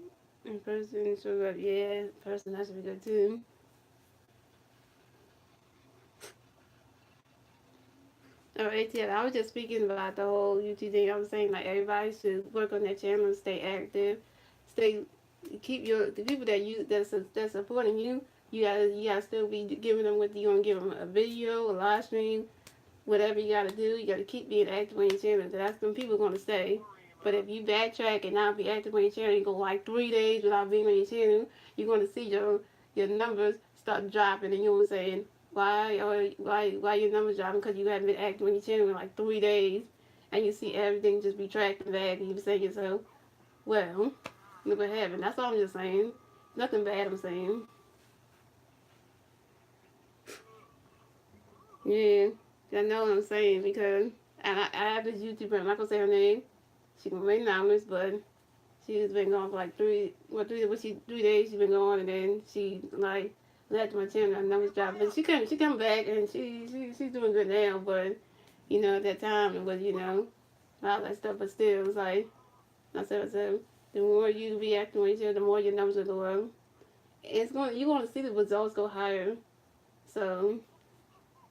in person, so yeah, person that should be good too. Alright, yeah, I was just speaking about the whole YouTube thing. I was saying like everybody should work on their channel and stay active, stay keep the people that that's supporting you. You gotta still be giving them what you gonna give them, a video, a live stream, whatever you gotta do. You gotta keep being active on your channel. That's when people gonna stay. But if you backtrack and not be active on your channel, you go like 3 days without being on your channel, you're gonna see your numbers start dropping, and you're saying, why your numbers dropping? Because you haven't been active on your channel in like 3 days, and you see everything just be tracking back, and you say to yourself, well, look what happened. That's all I'm just saying. Nothing bad I'm saying. Yeah, I know what I'm saying because I have this YouTuber. I'm not gonna say her name. She can remain anonymous, but she's been gone for like 3 days she's been gone, and then she like left my channel. I know it's job, but she come back and she's doing good now. But at that time it was all that stuff. But still, it was like I said, the more you react to each other, the more your numbers will go up. You're gonna see the results go higher. So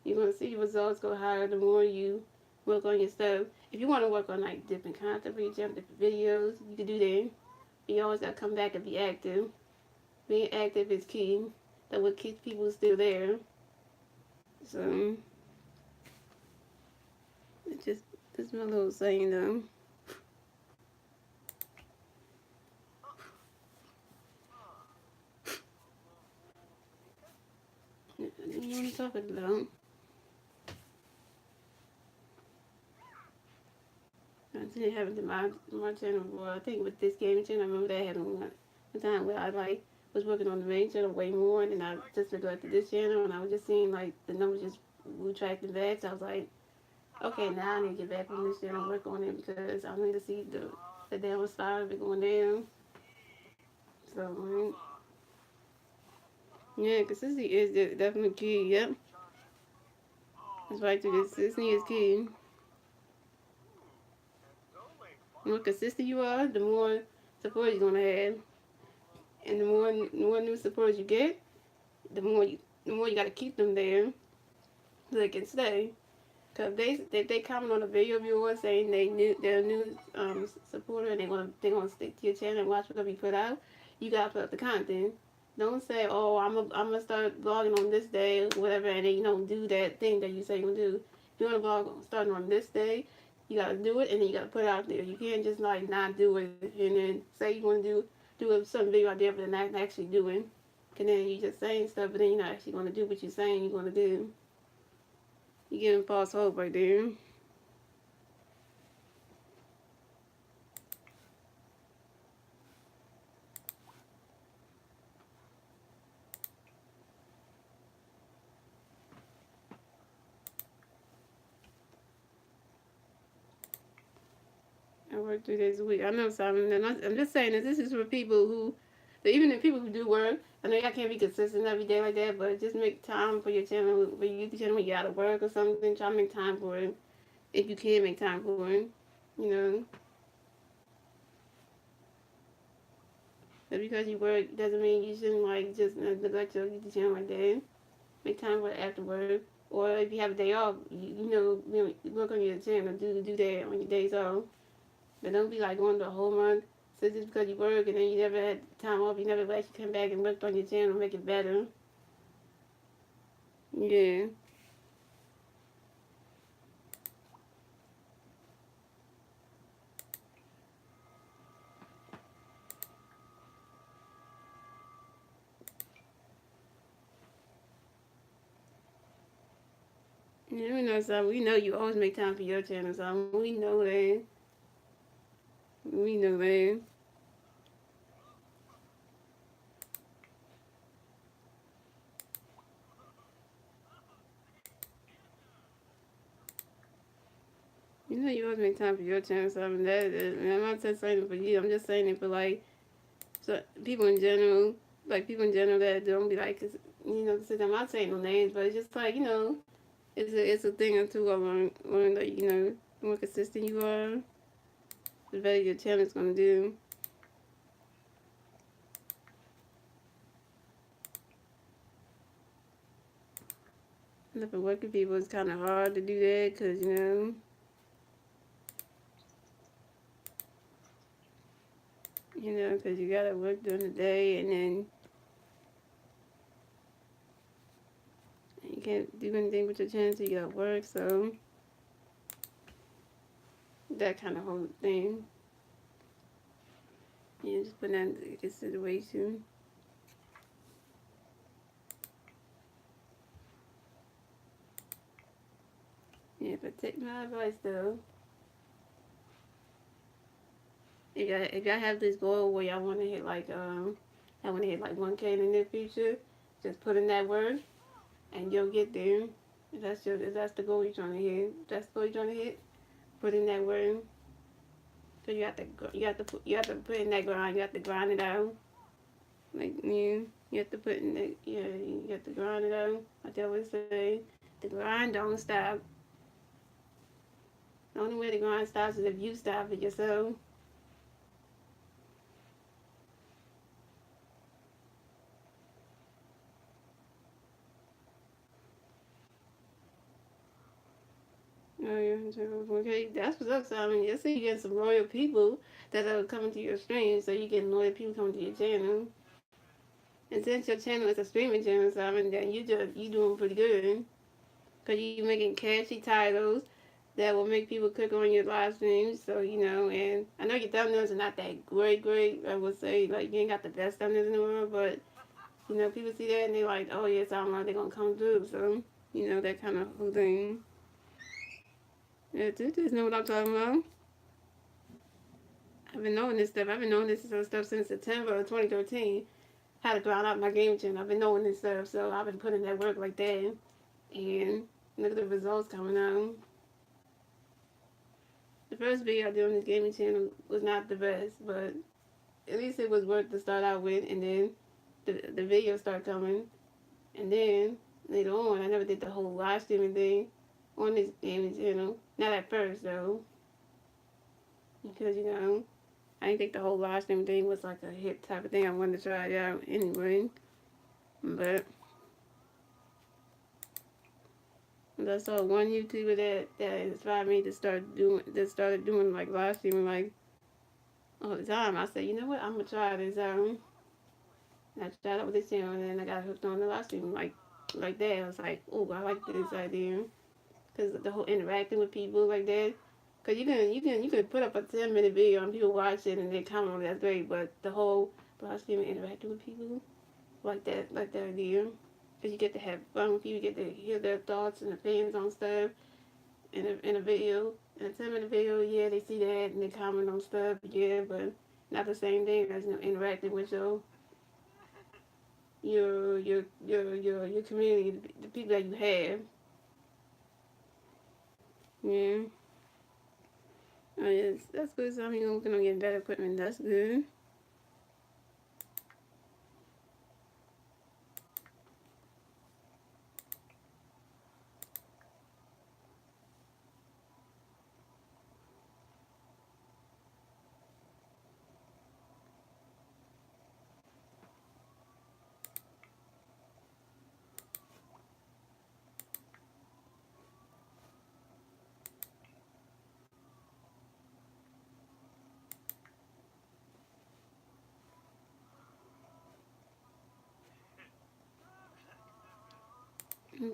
you're gonna see your results go higher the more you work on your stuff. If you want to work on like different content for your channel, different videos, you can do that. You always gotta come back and be active. Being active is key. That what keeps people still there. So it's just this my little saying though. What I'm talking about. I didn't have it in my channel before. I think with this gaming channel, I remember that I had one time where I like was working on the main channel way more, and then I just neglected this channel, and I was just seeing like the numbers just retracting back. So I was like, okay, now I need to get back on this channel and work on it because I need to see the downside of it going down. So yeah, consistency is definitely key. Yep, that's right. Consistency is key. The more consistent you are, the more support you're gonna have, and the more new supporters you get, the more you gotta keep them there so they can stay. Cause they comment on a video of yours saying they're a new supporter and they're gonna stick to your channel and watch whatever you put out. You gotta put up the content. Don't say, oh, I'm gonna start vlogging on this day or whatever, and then you don't do that thing that you say you're gonna do. If you wanna vlog starting on this day, you gotta do it and then you gotta put it out there. You can't just like not do it and then say you wanna do some video out there but not actually doing. And then you just saying stuff, but then you're not actually gonna do what you're saying you're gonna do. You're giving false hope right there. I work 3 days a week. I know something, and I'm just saying that this is for people who, even the people who do work. I know y'all can't be consistent every day like that, but just make time for your channel, for your YouTube channel when you gotta work or something. Try to make time for it if you can make time for it. You know, but because you work doesn't mean you shouldn't like just neglect your YouTube channel like that. Make time for it after work, or if you have a day off, you work on your channel. Do that on your days off. But don't be like going the whole month. So just because you work and then you never had time off, you never actually come back and work on your channel and make it better. Yeah. Yeah, we know something. We know you always make time for your channel, so we know that. We know that. You know you always make time for your channel, so I mean, I'm not just saying it for you. I'm just saying it for like so people in general, like people in general that don't be like, 'cause, you know, I'm not saying no names, but it's just like you know, it's a thing or two. I learn that you know, the more consistent you are, the better your channel's gonna do. And for working people, it's kind of hard to do that because because you gotta work during the day and then you can't do anything with your channel, so you gotta work. So that kind of whole thing. Yeah, just put that into consideration. Yeah, but take my advice though. If y'all have this goal where y'all want to hit like I want to hit like 1K in the near future, just put in that work and you'll get there. If that's the goal you're trying to hit, if that's the goal you're trying to hit, put in that work. So you have to put in that grind. You have to grind it out. Like you have to put in the you have to grind it out. Like I always say, the grind don't stop. The only way the grind stops is if you stop it yourself. Oh yeah, okay, that's what's up, Simon. You see, you get some loyal people that are coming to your stream, so you get loyal people coming to your channel. And since your channel is a streaming channel, Simon, then you doing pretty good, cause you making catchy titles that will make people click on your live streams. So and I know your thumbnails are not that great. I would say like you ain't got the best thumbnails in the world, but people see that and they like, oh yes, I don't know, they're gonna come through. So that kind of whole thing. Yeah, just know what I'm talking about. I've been knowing this stuff. I've been knowing this stuff since September of 2013. How to grind out my game channel. I've been knowing this stuff, so I've been putting that work like that. And look at the results coming out. The first video I did on this gaming channel was not the best, but at least it was worth to start out with. And then the videos start coming. And then later on, I never did the whole live streaming thing on this gaming channel. Not at first, though, because I didn't think the whole live stream thing was like a hit type of thing. I wanted to try it out anyway. But I saw one YouTuber that inspired me to started doing like live streaming like all the time. I said, you know what, I'm gonna try this out. And I tried out with this channel, and then I got hooked on the live streaming like that. I was like, oh, I like this idea because the whole interacting with people like that. Cause you can put up a 10-minute video and people watch it and they comment on it. That's great, but the whole live streaming interacting with people like that idea. Cause you get to have fun with people, you get to hear their thoughts and opinions on stuff in a video. In a 10-minute video, yeah, they see that and they comment on stuff, yeah, but not the same thing as interacting with your community, the people that you have. Yeah. Oh yes, that's good. So you're working on getting better equipment. That's good.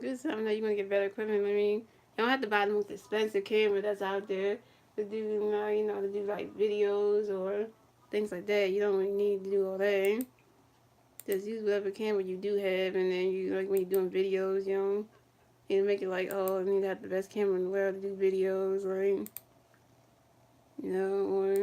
Good. So I know you're gonna get better equipment. I mean, you don't have to buy the most expensive camera that's out there to do to do like videos or things like that. You don't really need to do all that. Just use whatever camera you do have, and then you like when you're doing videos, and make it like, oh, I need to have the best camera in the world to do videos, like, you know, or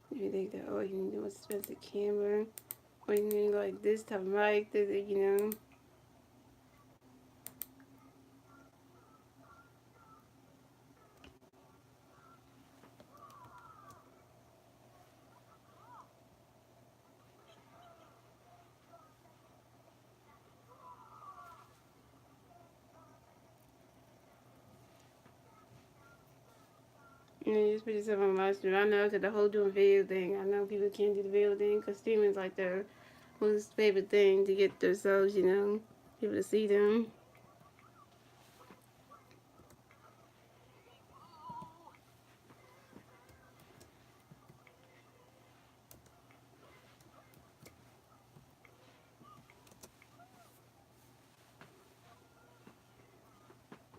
if you think that, oh, you need the most expensive camera, or you need like this type of mic, that, you know. Yeah, just put yourself on live stream. I know, because the whole doing video thing, I know people can't do the video thing because streaming's like their most favorite thing to get themselves, you know, people to see them.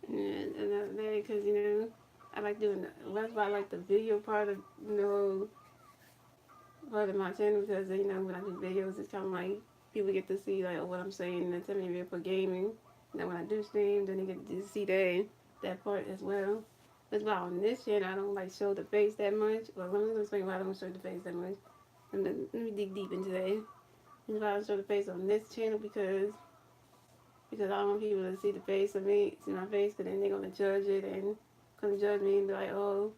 And that's because, you know, I like doing the, well, that's why I like the video part of, you know, part of my channel because, you know, when I do videos, it's kind of like people get to see, like, what I'm saying, and that's me for gaming. And then when I do stream, then they get to see that part as well. That's why on this channel, I don't like show the face that much. Well, let me explain why I don't show the face that much. And then let me dig deep into that. That's why I don't show the face on this channel because I don't want people to see the face of me, see my face, because then they're gonna judge it and gonna judge me and be like, oh,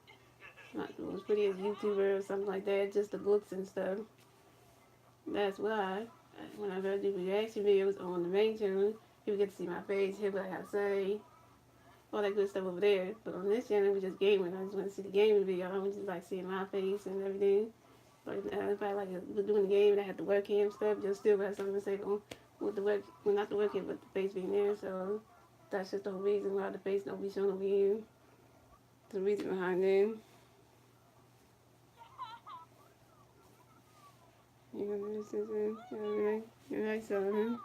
not as pretty as YouTuber or something like that, just the looks and stuff. That's why when I do reaction videos on the main channel, people get to see my face, hear what I have to say, all that good stuff over there. But on this channel, we just gaming. I just want to see the gaming video. I don't just like seeing my face and everything. But if I like doing the game and I have to work here and stuff, just still have something to say with the work, well, not the work here, but the face being there. So that's just the whole reason why the face don't be shown over here. The reason behind it. You know, this is it. Alright. Alright, so,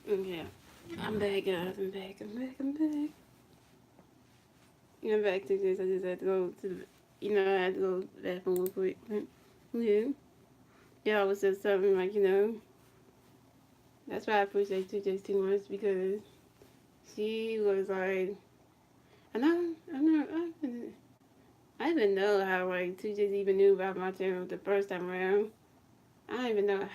Okay. I'm back, guys. I'm back. I'm back. I'm back to this. I just had to go to I had to go to the bathroom real quick. Yeah. Yeah, I was just something like, that's why I appreciate Chitchat too much because she was like, and I didn't know how like Chitchat even knew about my channel the first time around. I don't even know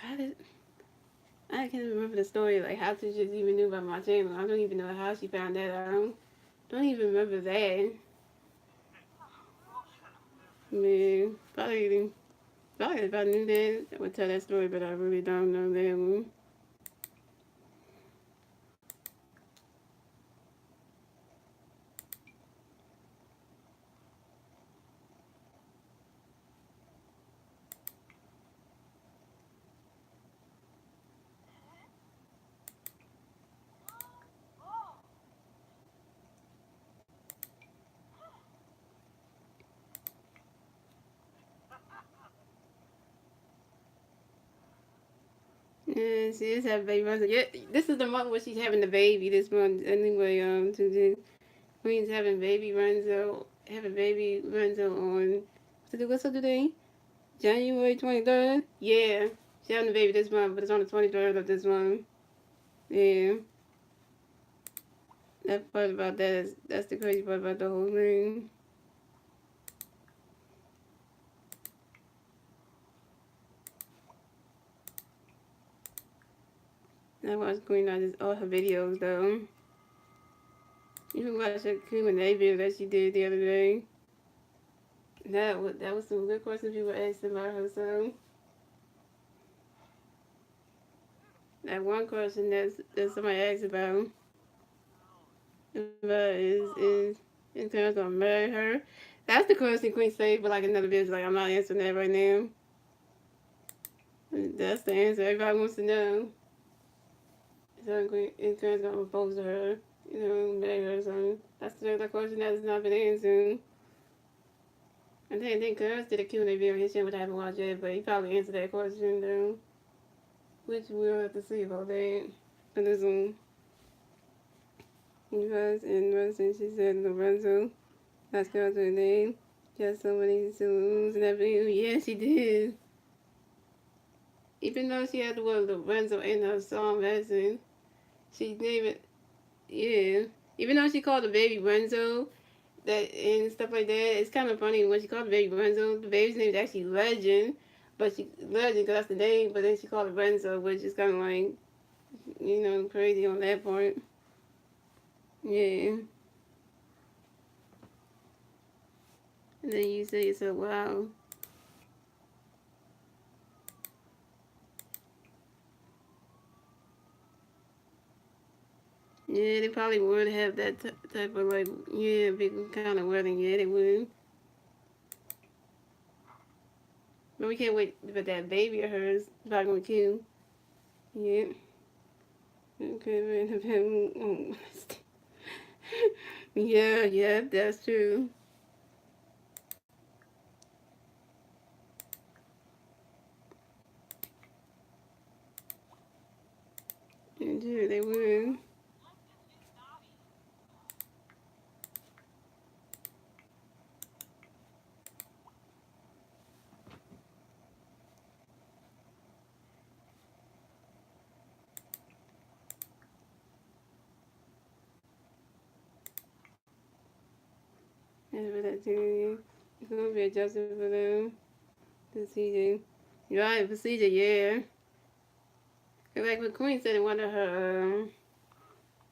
I can't remember the story like how Chitchat even knew about my channel. I don't even know how she found that out. Don't even remember that. Man, probably if I knew that, I would tell that story, but I really don't know that one. Yeah, she is having a baby runs. Yeah, this is the month where she's having the baby this month. Anyway, to the Queen's having baby Renzo, having baby Renzo on, what's the today? January 23rd? Yeah, she's having the baby this month, but it's on the 23rd of this month. Yeah, that part about that is, that's the crazy part about the whole thing. I watched Queen on all her videos though. You can watch that Q&A video that she did the other day. That was some good questions people asked about her. So that one question that somebody asked about is in terms of marry her. That's the question Queen saved, but like another video. Like I'm not answering that right now. That's the answer everybody wants to know. So Queen in terms of propose to her, marry her or something. That's the question that has not been answered. And then Cuz did a Q&A video on his channel, which I haven't watched yet, but he probably answered that question though. Which we'll have to see about that. But there's Universe and Russell, she said Lorenzo. That's girl her name. Just so many saloons and everything. Yeah, she did. Even though she had the word Lorenzo in her song version, she named it, yeah. Even though she called the baby Renzo, that and stuff like that, it's kind of funny when she called the baby Renzo. The baby's name is actually Legend, but she Legend because that's the name. But then she called it Renzo, which is kind of like, crazy on that part. Yeah. And then you say so, wow. Yeah, they probably would have that type of like, yeah, big kind of wedding. Yeah, they would. But we can't wait for that baby of hers. Probably gonna kill. Yeah. Okay, yeah, yeah, that's true. Yeah, they would. Yeah, for that too. It's gonna be adjusted for them. The CJ. Right, for CJ, yeah. Like what Queen said in one of her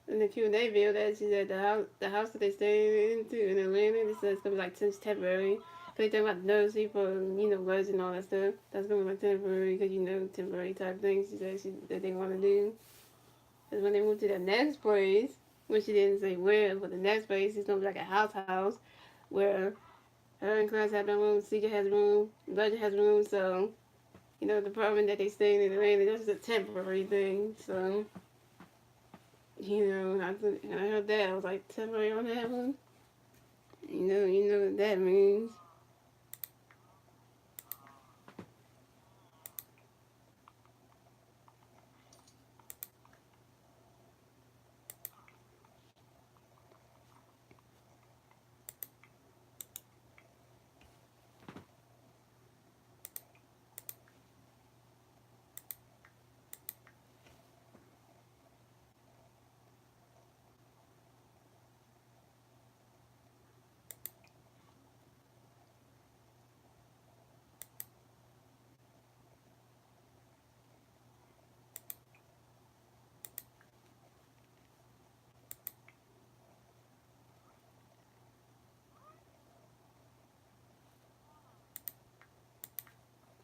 in the Q&A video that she said the house that they stay into in Atlanta, they said it's gonna be like temporary. So they talk about nursing for words and all that stuff. That's gonna be like temporary because temporary type things she said that they want to do. And when they move to the next place, which she didn't say where, but the next place is gonna be like a house where her and Class have their room, CJ has a room, Budget has a room. So the apartment that they stay in Atlanta, that's just a temporary thing. So. I heard that. I was like, temporary on that one. You know what that means.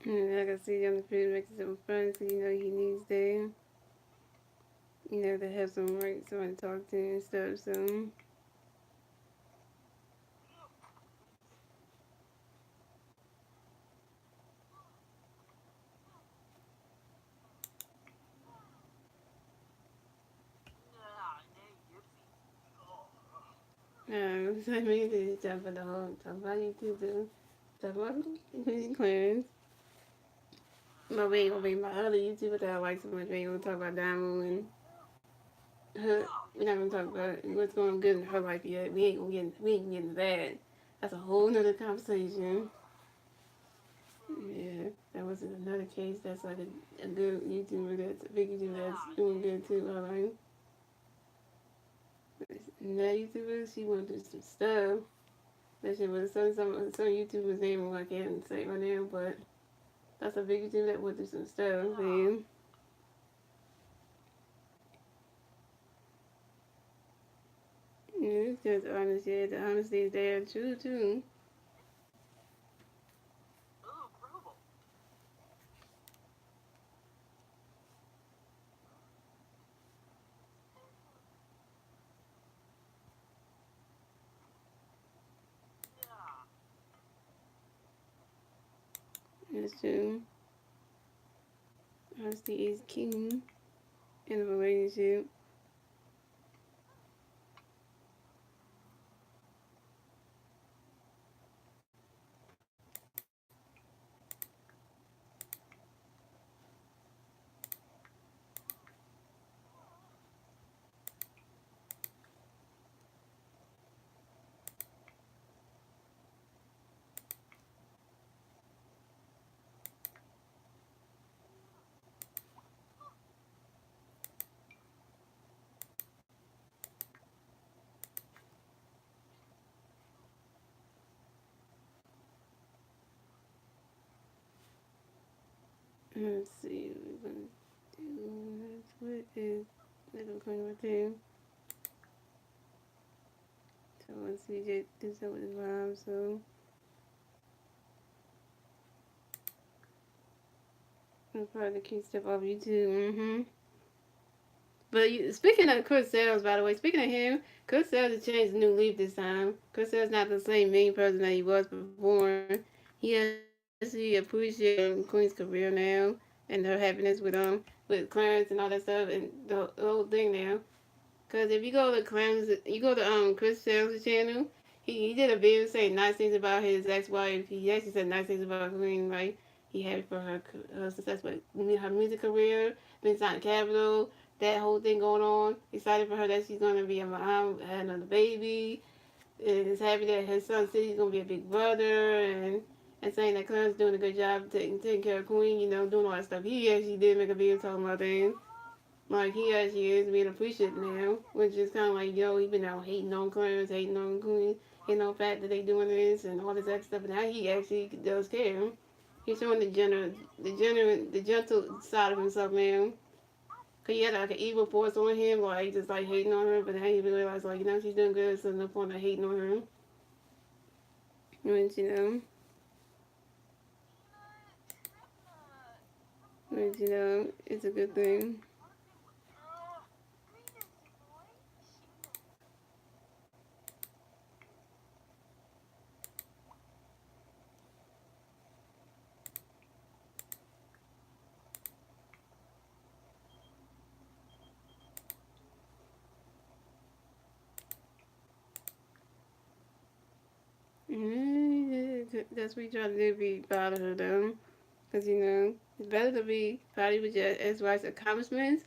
And like I see on the food making some fun, so you know he needs to, you know, to have some work, someone to talk to and stuff. So so I mean, to talk about the whole, talk about YouTube, too. Talk about Clarence. My baby gonna be my other YouTuber that I like so much. We ain't gonna talk about Diamond and her. We're not gonna talk about what's going good in her life yet. We ain't getting that. That's a whole nother conversation. Yeah, that was another case. That's like a good YouTuber. That's a big YouTuber that's doing good too. All right. And that YouTuber, she went through some stuff. That shit was some YouTuber's name I can't say right now, but that's a big YouTuber that went through some stuff, man. Yeah, it's just honest. Yeah, the honesty is there true too. That's true. Honesty is king in a relationship. Let's see what we're gonna do. What is level 22? So once we get do something with the vibe, so I'm probably keep stuff off YouTube. But speaking of Chris Sales, by the way, speaking of him, Chris Sales has changed a new leaf this time. Chris Sales not the same main person that he was before. He actually appreciates Queen's career now and her happiness with Clarence and all that stuff and the whole thing now. Cause if you go to Chris Sales' channel, he did a video saying nice things about his ex-wife. He actually said nice things about Queen, right? He happy for her success with her music career, been signed Capital, that whole thing going on. Excited for her that she's gonna be a mom, had another baby, and is happy that his son said he's gonna be a big brother, and saying that Clarence doing a good job taking care of Queen, you know, doing all that stuff. He actually did make a video talking about things. Like he actually is being appreciated now, which is kind of like, yo, he been out hating on Clarence, hating on Queen, hating on the fact that they doing this and all this extra stuff. And now he actually does care. He's showing the gentle side of himself now. Cause he had like an evil force on him, like just like hating on her. But now he realized, like, you know, she's doing good, so no point of hating on her. Which it's a good thing. That's what we try to do, be proud of her though. Because, you know, it's better to be proud of your ex-wife's accomplishments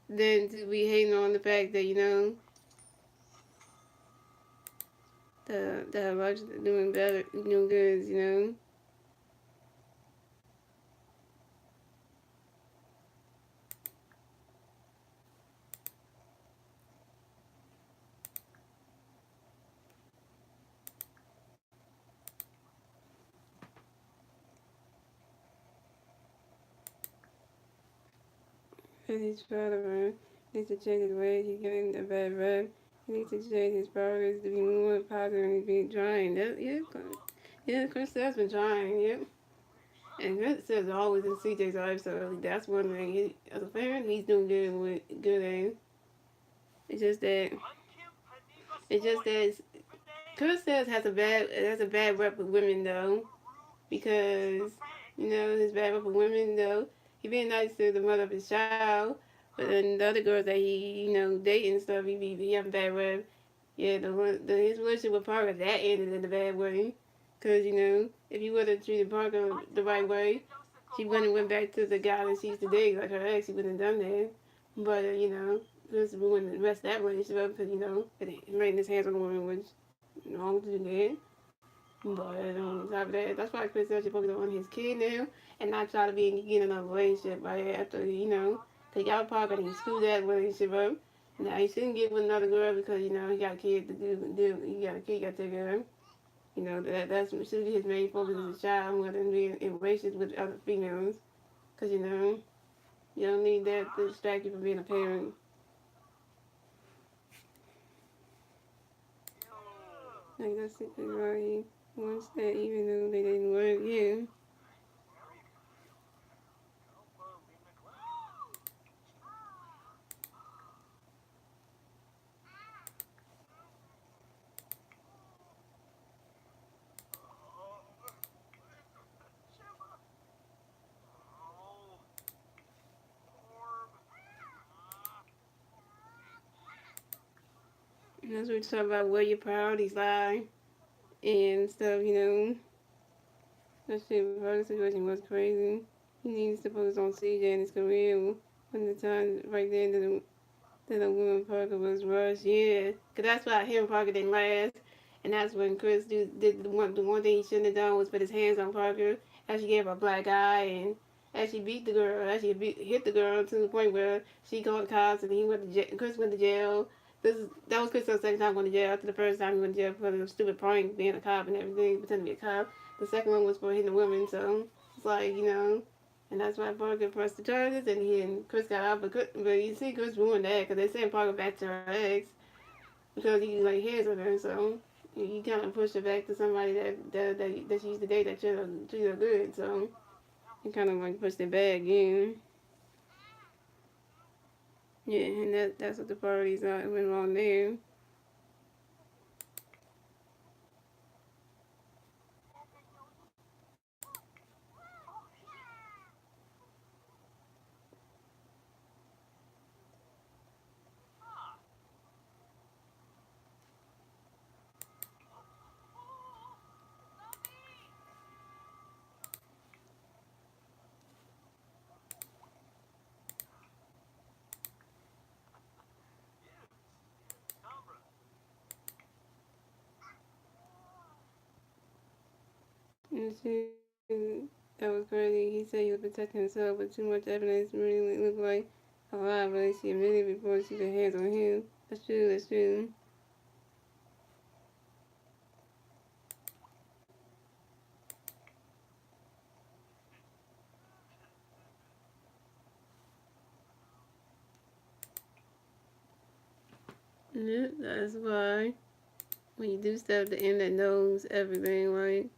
than to be hating on the fact that, you know, the her wife's doing better, doing good, you know. And he's proud of her. He needs to change his ways. He's getting a bad rep. He needs to change his priorities to be more positive and be trying. Yeah, Chris has been trying, yep. And that says always in CJ's life, so that's one thing. As a parent, he's doing good at. It's just that it's just that Chris says has a bad rep with women though, because his bad rep with women though. He being nice to the mother of his child, but then the other girls that he dating and stuff, he having bad rep. Yeah, his relationship with Parker that ended in a bad way, cause if he would have treated Parker the right way, she wouldn't have went back to the guy that she used to date like her ex. She wouldn't have done that. But just ruined the rest of that relationship because it made his hands on the woman, which wrong to do that. But on top of that, that's why Chris said she focus on his kid now and not try to be in another relationship right after because y'all probably gonna screw that relationship up. Now he shouldn't get with another girl because he got a kid to do. He got a kid got to take care of. That's should be his main focus as a child more than being in relationships with other females. Because you don't need that to distract you from being a parent. Like that's why he wants that even though they didn't work. Yeah. And that's what we talk about where your priorities lie and stuff. That shit, her situation was crazy. He needs to focus on CJ and his career when the time right there that the woman Parker was rushed. Yeah, cause that's why him and Parker didn't last, and that's when Chris did the one thing he shouldn't have done was put his hands on Parker. As she gave her a black eye and as she beat the girl, hit the girl to the point where she called the cops and he went to jail. Chris went to jail. That was Chris' second time going to jail after the first time he went to jail for the stupid prank, being a cop and everything, pretending to be a cop. The second one was for hitting a woman, so it's like, and that's why Parker pressed the charges, and Chris got out. But you see, Chris ruined that because they sent Parker back to her ex because he like hands on her. So you kind of pushed her back to somebody that she used to date that treated her good. So you kind of like pushed it back again. Yeah, and that's what the parties are went wrong there. And that was crazy. He said he was protecting himself, but too much evidence really looked like a lie. But she admitted before she put hands on him. That's true. That's true. Yeah, that's why when you do stuff, the internet knows everything, right?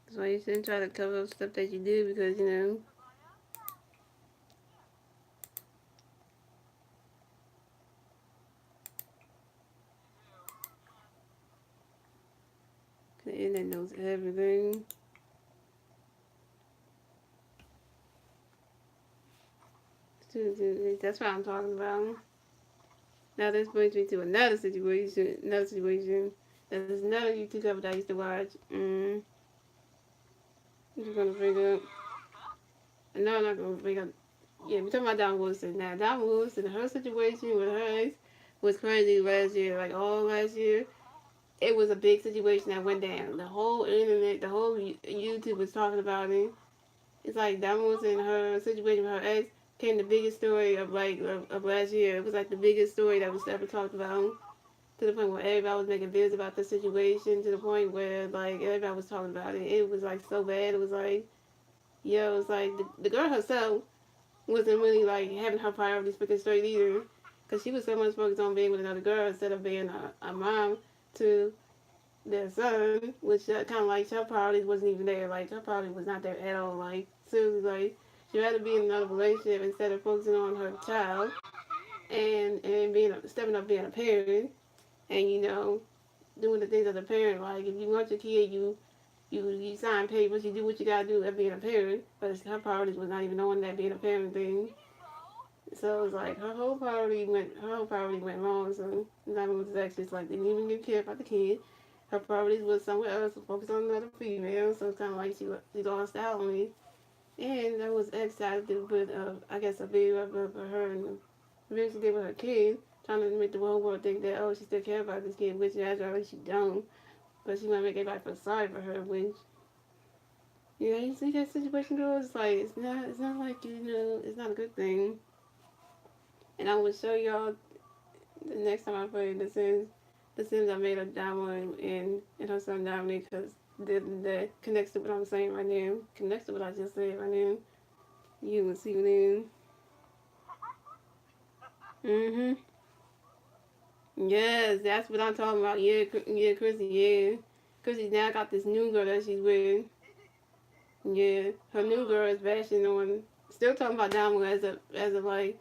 That's why you shouldn't try to cover up stuff that you do because the internet knows everything. That's what I'm talking about. Now this brings me to another situation. Another situation. There's another YouTube cover that I used to watch. I'm just gonna bring up. No, I'm not gonna bring up. Yeah, we're talking about Don Wilson. Now, Don Wilson, her situation with her ex was crazy last year. Like all last year, it was a big situation that went down. The whole internet, the whole YouTube was talking about it. It's like Don Wilson, her situation with her ex, became the biggest story of last year. It was like the biggest story that was ever talked about. To the point where everybody was making videos about the situation. To the point where like everybody was talking about it. It was like so bad. It was like yeah, it was like the girl herself wasn't really like having her priorities put straight either, because she was so much focused on being with another girl instead of being a mom to their son, which kind of like her priorities wasn't even there. Like her priority was not there at all. Like seriously, like she rather be in another relationship instead of focusing on her child and being stepping up being a parent and doing the things as a parent. Like if you want your kid, you sign papers, you do what you gotta do as being a parent. But her priorities was not even on that being a parent thing. So it was like her whole priority went wrong. So that was actually like didn't even give care about the kid. Her priorities was somewhere else, focused on another female. So it's kind of like she lost out on me. And that was excited to put I guess a video of her and the video she did with her kid, trying to make the whole world think that she still care about this kid, which actually she don't. But she want to make everybody feel sorry for her, which you see that situation goes. It's like it's not like it's not a good thing. And I will show y'all the next time I play The Sims I made a Diamond and her son Dominic, because that connects to what I'm saying right now. Connects to what I just said right now. You will see what it is. Yes, that's what I'm talking about. Yeah, yeah, Chrissy, yeah. Chrissy now got this new girl that she's with. Yeah, her new girl is bashing on. Still talking about Diamond as of like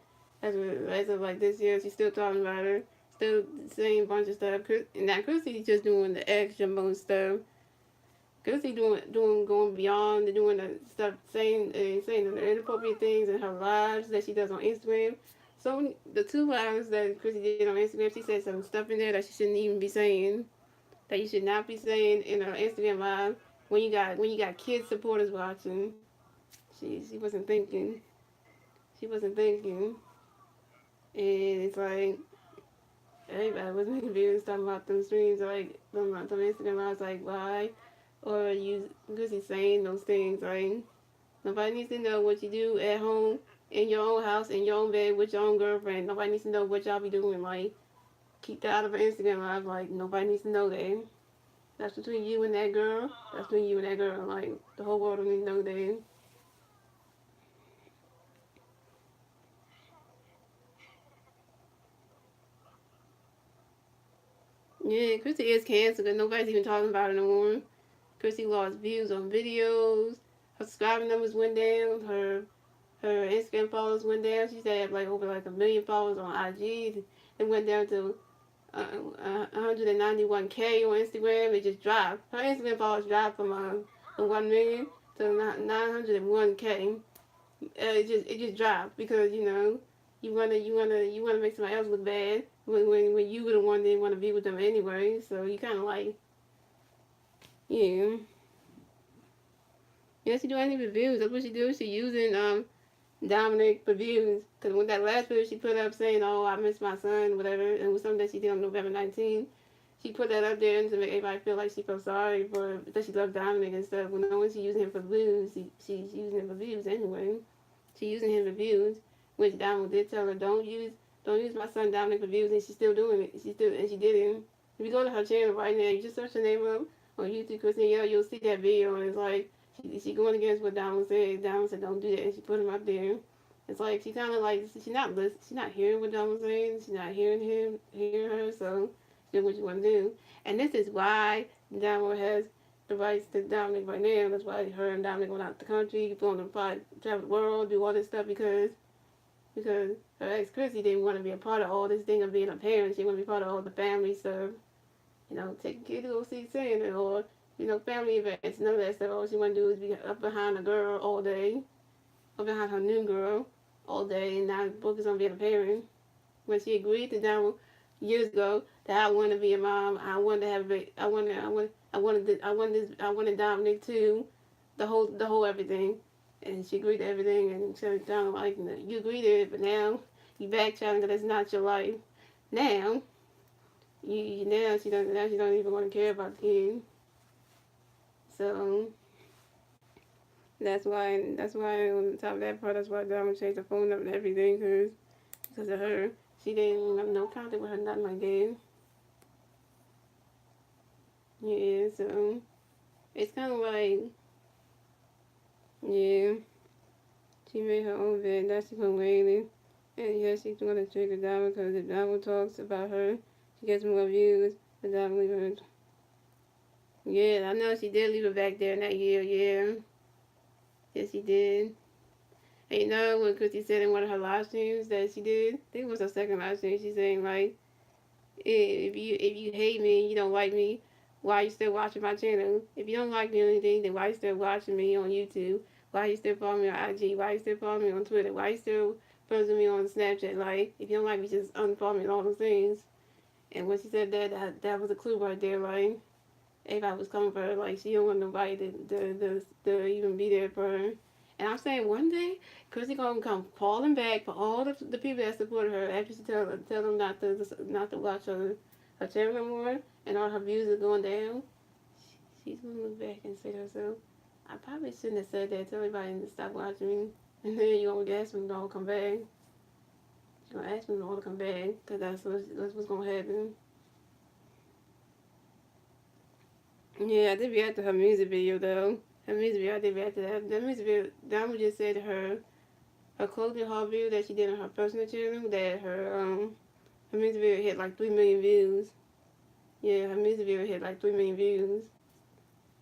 this year. She's still talking about her. Still saying a bunch of stuff. And now Chrissy's just doing the extra most stuff. Chrissy doing going beyond doing the stuff saying the inappropriate things in her lives that she does on Instagram. So the two lives that Chrissy did on Instagram, she said some stuff in there that she shouldn't even be saying. That you should not be saying in her Instagram live when you got kids supporters watching. She wasn't thinking. She wasn't thinking. And it's like everybody was making videos talking about them streams like them Instagram lives like why? Or you because he's saying those things like nobody needs to know what you do at home in your own house, in your own bed with your own girlfriend. Nobody needs to know what y'all be doing. Like keep that out of an Instagram live. Like nobody needs to know that. That's between you and that girl. That's between you and that girl. Like the whole world don't need to know that. Yeah, Chrissy is canceled because nobody's even talking about it no more. Chrissy lost views on videos. Her subscriber numbers went down. Her Instagram followers went down. She said like over like 1 million followers on IG. It went down to 191K on Instagram. It just dropped. Her Instagram followers dropped from 1 million to 901K. It just dropped because you wanna make somebody else look bad when you were the one that didn't want to be with them anyway. So you kind of like yeah. Yeah, she do any reviews. That's what she do. She using Dominic for views. Because when that last video she put up saying, "Oh, I miss my son," whatever, and it was something that she did on November 19th. She put that up there to make everybody feel like she felt sorry for that she loved Dominic and stuff. When no one's using him for views, she's using him for views anyway. She using him for views, which Dominic did tell her, don't use my son Dominic for views, and she's still doing it. She didn't. If you go to her channel right now, you just search her name up on YouTube, Christine, you'll see that video, and it's like she going against what Dominic said. Dominic said don't do that, and she put him up there. It's like she kind of like she's not hearing what Dominic's saying. She's not hearing her. So she doing what you want to do, and this is why Dominic has the rights to Dominic right now. That's why her and Dominic went out the country, go on the travel the world, do all this stuff because her ex Chrissy didn't want to be a part of all this thing of being a parent. She want to be part of all the family stuff. Taking kids to go see Santa or family events. None of that stuff. All she want to do is be up behind a girl all day, up behind her new girl all day, and not focus on being a parent. When she agreed to down years ago that I want to be a mom, I wanted to have a, I wanted Dominic to the whole everything, and she agreed to everything, and she down like you agreed to it, but now you backtracking because that's not your life. Now she don't even want to care about the kid. So that's why on top of that part, that's why Diamond changed the phone number and everything, because of her. She didn't have no contact with her, nothing like that. Yeah, so it's kind of like Yeah. She made her own bed. That's complaining. And yeah, she's gonna trigger Diamond because if Diamond talks about her, she gets more views. But Diamond leave her. Yeah, I know she did leave her back there in that year. Yeah. Yes, she did. And you know when Chrissy said in one of her live streams that she did, I think it was her second live stream, she saying like, if you hate me, you don't like me, why are you still watching my channel? If you don't like me or anything, then why are you still watching me on YouTube? Why are you still following me on IG? Why are you still following me on Twitter? Why are you still following me on Snapchat? Like, if you don't like me, just unfollow me and all those things. And when she said that was a clue right there. Like, everybody was coming for her. Like, she don't want nobody to even be there for her. And I'm saying one day, Chrissy gonna come calling back for all the people that supported her after she tell them not to watch her channel no more, and all her views are going down. She's gonna look back and say to herself, I probably shouldn't have said that. Tell everybody to stop watching me. And then you're gonna ask them to all come back. You're gonna ask them all to come back, cause that's what's gonna happen. Yeah, I did react to her music video though. Her music video, I did react to that. That music video, Dama just said her clothing haul video that she did on her personal channel that her music video hit like 3 million views. Yeah, her music video hit like 3 million views.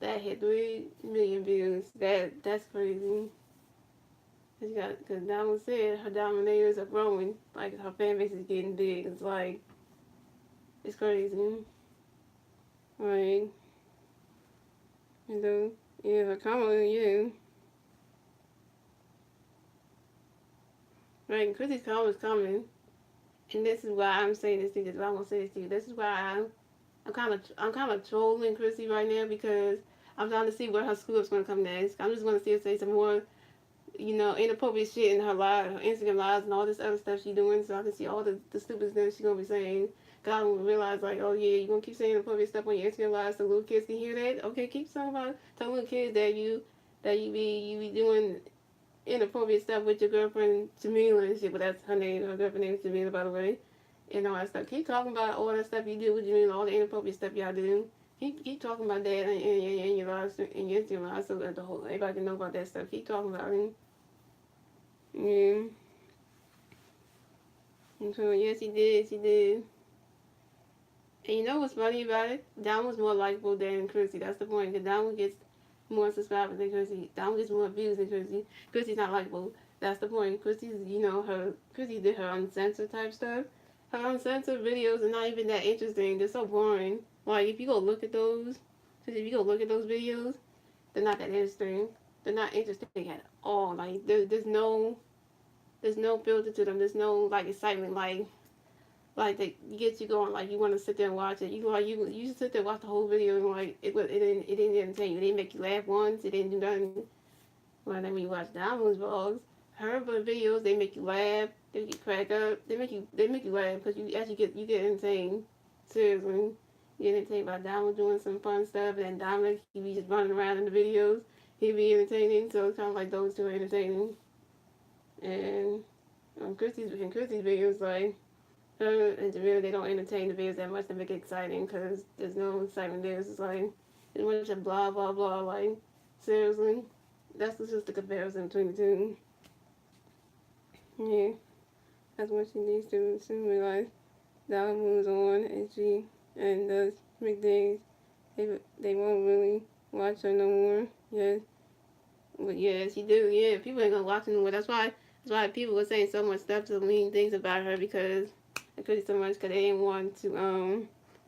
That hit 3 million views. That's crazy. Cause Dama said her dominators are growing. Like her fan base is getting big. It's like it's crazy. Like you know, yeah, her comment, yeah. Right, Chrissy's comments coming. And this is why I'm saying this to you. This is why I'm gonna say this to you. This is why I'm kind of trolling Chrissy right now because I'm trying to see where her screw up's gonna come next. I'm just gonna see her say some more, inappropriate shit in her live, her Instagram lives, and all this other stuff she's doing. So I can see all the stupid stuff she's gonna be saying. God will realize like, oh yeah, you gonna keep saying inappropriate stuff on your Instagram lives so little kids can hear that. Okay, keep talking about telling little kids that you be doing inappropriate stuff with your girlfriend Jamila and shit, but that's her name. Her girlfriend name is Jamila, by the way. And all that stuff. Keep talking about all that stuff you do with Jamila, all the inappropriate stuff y'all do. Keep talking about that in your lives, in your Instagram lives, so that everybody can know about that stuff. Keep talking about it. Yeah. And so yes, she did. And you know what's funny about it? Don was more likable than Chrissy. That's the point. Because Don gets more subscribers than Chrissy. Don gets more views than Chrissy. Chrissy's not likable. That's the point. Chrissy did her uncensored type stuff. Her uncensored videos are not even that interesting. They're so boring. Like, if you go look at those, videos, they're not that interesting. They're not interesting at all. Like, there's no filter to them. There's no, like, excitement. Like they get you going, like you want to sit there and watch it. You sit there and watch the whole video and like it didn't entertain you. It didn't make you laugh once. It didn't do nothing. Well, then when you watch Diamond's vlogs, her videos they make you laugh. They make you crack up. They make you laugh because you get entertained. Seriously, you get entertained by Diamond doing some fun stuff, and then Diamond he be just running around in the videos. He be entertaining, so it's kind of like those two are entertaining. And Chrissy's videos like. And really, they don't entertain the videos that much to make it exciting because there's no excitement there. It's just like, it's a bunch of blah, blah, blah. Like, seriously, that's just the comparison between the two. Yeah, that's what she needs to soon realize. Dollar moves on and does big things. They won't really watch her no more. Yeah, but yeah, she do. Yeah, people ain't gonna watch her no more. That's why people were saying so much stuff to mean things about her because so much because they didn't want to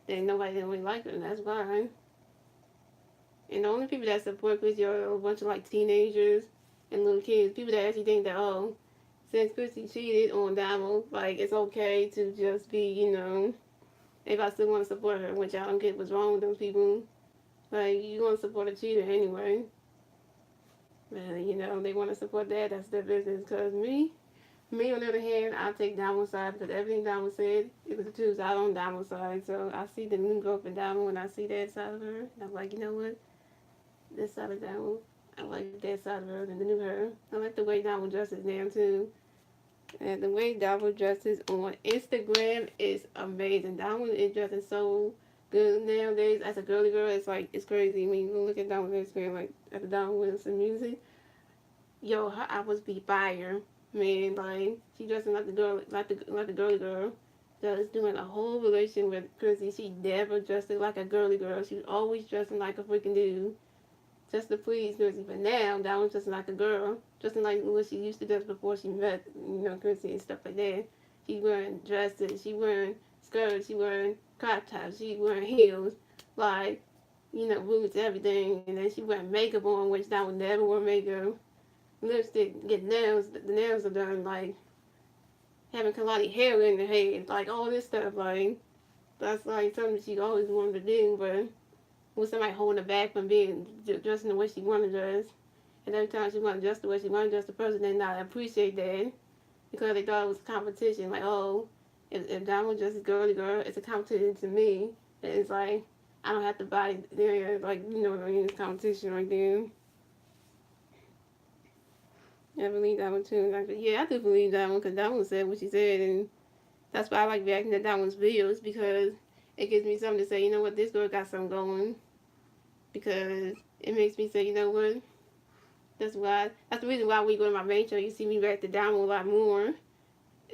nobody didn't really like her, and that's why. And the only people that support Chrissy are a bunch of like teenagers and little kids, people that actually think that since Chrissy cheated on Diamond, like it's okay to just be if I still want to support her, which I don't get what's wrong with those people. Like you want to support a cheater anyway, and they want to support that. That's their business. Cause me, on the other hand, I take Diamond's side because everything Diamond said, it was the truth. I on Diamond's side. So I see the new growth in Diamond when I see that side of her. And I'm like, you know what? This side of Diamond, I like that side of her than the new her. I like the way Diamond dresses now, too. And the way Diamond dresses on Instagram is amazing. Diamond is dressing so good nowadays. As a girly girl, it's crazy. When you look at Diamond's Instagram, like, at the Diamond with some music. yo, her outfits be fire, man. Like she dressing like the girl, like the girly girl. Just doing a whole relation with Chrissy. She never dressed like a girly girl. She was always dressing like a freaking dude, just to please Chrissy. But now that was just like a girl, dressing like what she used to dress before she met, Chrissy and stuff like that. She wearing dresses. She wearing skirts. She wearing crop tops. She wearing heels, like boots, everything. And then she wearing makeup on, which I would never wear makeup. Lipstick, get nails. The nails are done, like having Kalani hair in her head, like all this stuff. Like that's like something she always wanted to do, but with somebody holding her back from being dressing the way she wanted to dress. And every time she wanted to dress the way she wanted to dress, the person did not appreciate that because they thought it was a competition. Like, oh, if Diamond just a girly girl, it's a competition to me. And it's like I don't have to buy there, like what I mean, it's competition right there. I believe that one too. Like, yeah, I do believe that one because that one said what she said, and that's why I like reacting to that one's videos because it gives me something to say. You know what, this girl got something going because it makes me say, you know what, that's the reason why we go to my main show. You see me react to Diamond a lot more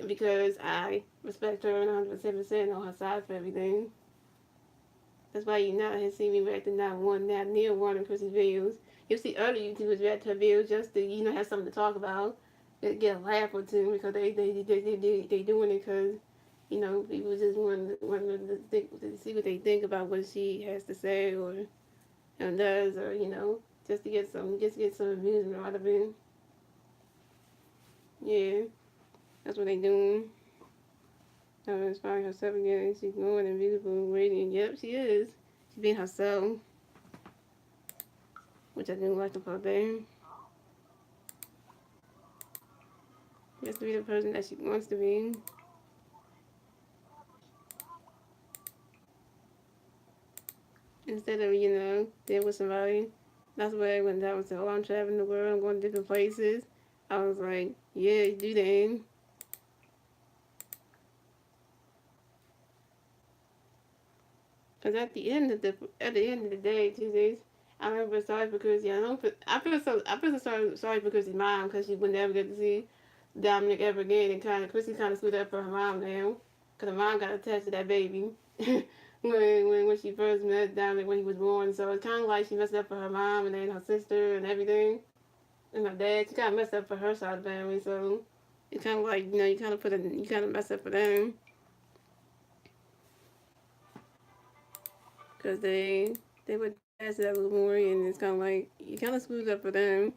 because I respect her 100% on her side for everything. That's why you not have seen me reacting not near one of Chrissy's videos. You'll see other YouTubers react to her videos just to have something to talk about, get a laugh or two because they doing it because people just want to see what they think about what she has to say or does or just to get some amusement out of it. Yeah, that's what they doing. Inspiring herself again. She's glowing and beautiful and radiant. Yep, she is. She's being herself, which I do like about that. Just to be the person that she wants to be. Instead of, there with somebody. That's why when I was saying, oh, I'm traveling the world, I'm going to different places. I was like, yeah, you do that. Because at the end of the day, Tuesdays, I remember sorry for Chrissy. I feel sorry for Chrissy's mom because she would never get to see Dominic ever again, and Chrissy kind of screwed up for her mom now because her mom got attached to that baby when she first met Dominic when he was born. So it's kind of like she messed up for her mom and then her sister and everything, and her dad. She kind of messed up for her side of the family. So it's kind of like you kind of mess up for them because they would pass it a little more, and it's kind of like you kind of screwed up for them.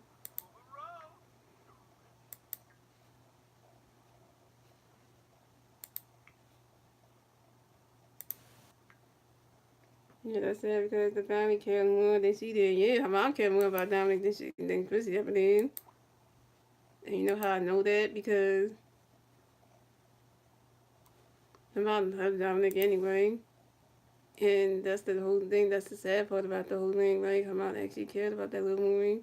Yeah, that's it because the family cared more than she did. Yeah, her mom cared more about Dominic than Chrissy ever did. And you know how I know that? Because her mom loved Dominic anyway. And that's the whole thing. That's the sad part about the whole thing. Like, her mom actually cared about that little boy.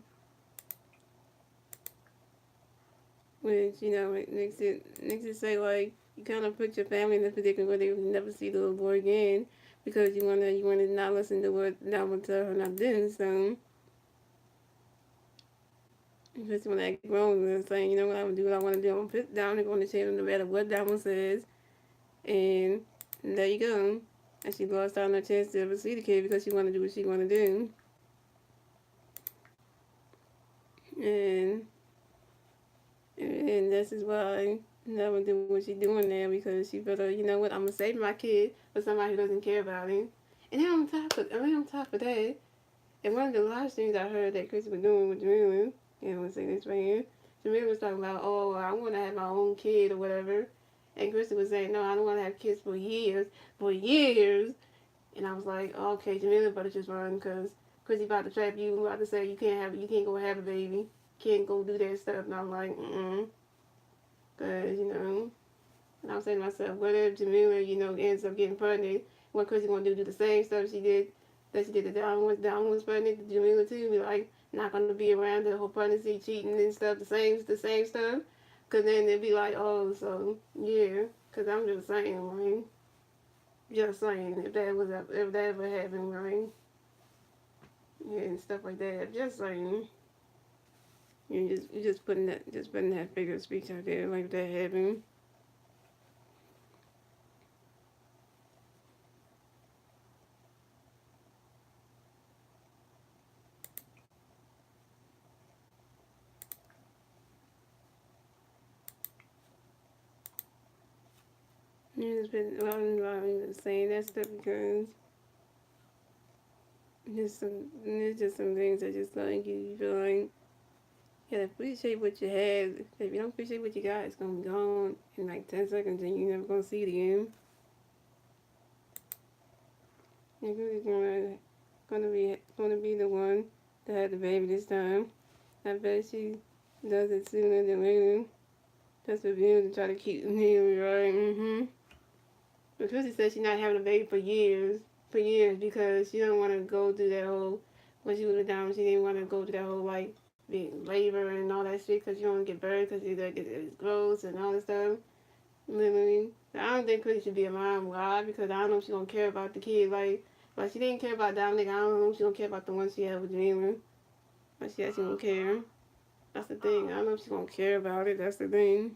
Which, makes it say, like, you kind of put your family in a predicament where they will never see the little boy again because you wanna not listen to what Dominic tell her not doing. So, because when I get grown and saying, you know what I'm gonna do, what I want to do, I'm gonna put Dominic on the channel no matter what Dominic says, and there you go. And she lost out on her chance to ever see the kid because she wanted to do what she wanted to do, and this is why Never do what she's doing now because she felt, you know what, I'm gonna save my kid for somebody who doesn't care about him. And then on top of that, and one of the last things I heard that Chris was doing with Jamila, and I'm gonna say this right here, Jamila was talking about, oh, I want to have my own kid or whatever, and Chris was saying, no, I don't want to have kids for years. And I was like, oh, okay, Jamila better just run because Chrissy about to trap you, about to say you can't go have a baby, can't go do that stuff. And I'm like, because and I was saying to myself, what if Jamila, ends up getting pregnant? What Chrissy gonna do the same stuff she did the Down was pregnant, the Jamila too, be like not gonna be around the whole pregnancy, cheating and stuff, the same stuff. Cause then they'd be like, oh, so yeah. Cause I'm just saying, right? Just saying, if that ever happened, right? Yeah, and stuff like that. Just saying. You just putting that figure of speech out there like that happened. You just been well, saying that stuff because there's just some things that just like you feel like you gotta appreciate what you have. If you don't appreciate what you got, it's gonna be gone in like 10 seconds and you're never gonna see it again. You're gonna be the one that had the baby this time. I bet she does it sooner than later. Just for being to try to keep the name right. Because she said she's not having a baby for years, because she don't want to go through that whole. When she was down, she didn't want to go through that whole like being labor and all that shit, because you don't want to get buried because it's gross and all that stuff. Literally, I don't think Chrissy should be a mom. Why? Because I don't know if she's gonna care about the kid. Like she didn't care about Dominic. I don't know if she's gonna care about the one she had with Jalen. But she actually gonna care. That's the thing. I don't know if she's gonna care about it. That's the thing.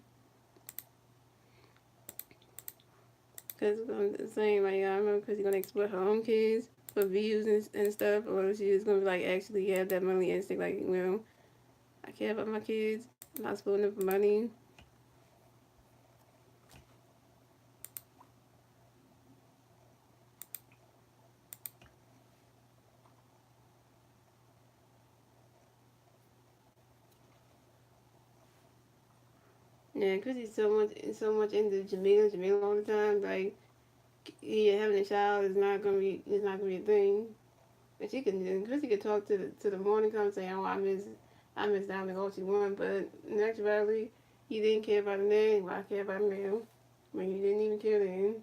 Because I'm saying, like, I don't know, because she's going to exploit her own kids for views and stuff, or she's going to, like, actually have that money instinct, like, well, I care about my kids, I'm not spoiling them for money. Yeah, because he's so much into Jamila all the time, like, yeah, having a child is not gonna be a thing. And she can, Chrissy can talk to the morning come and say, oh, I miss Dominic all she want, but in actuality, you didn't care about him then, why care about him now? I mean, you didn't even care then.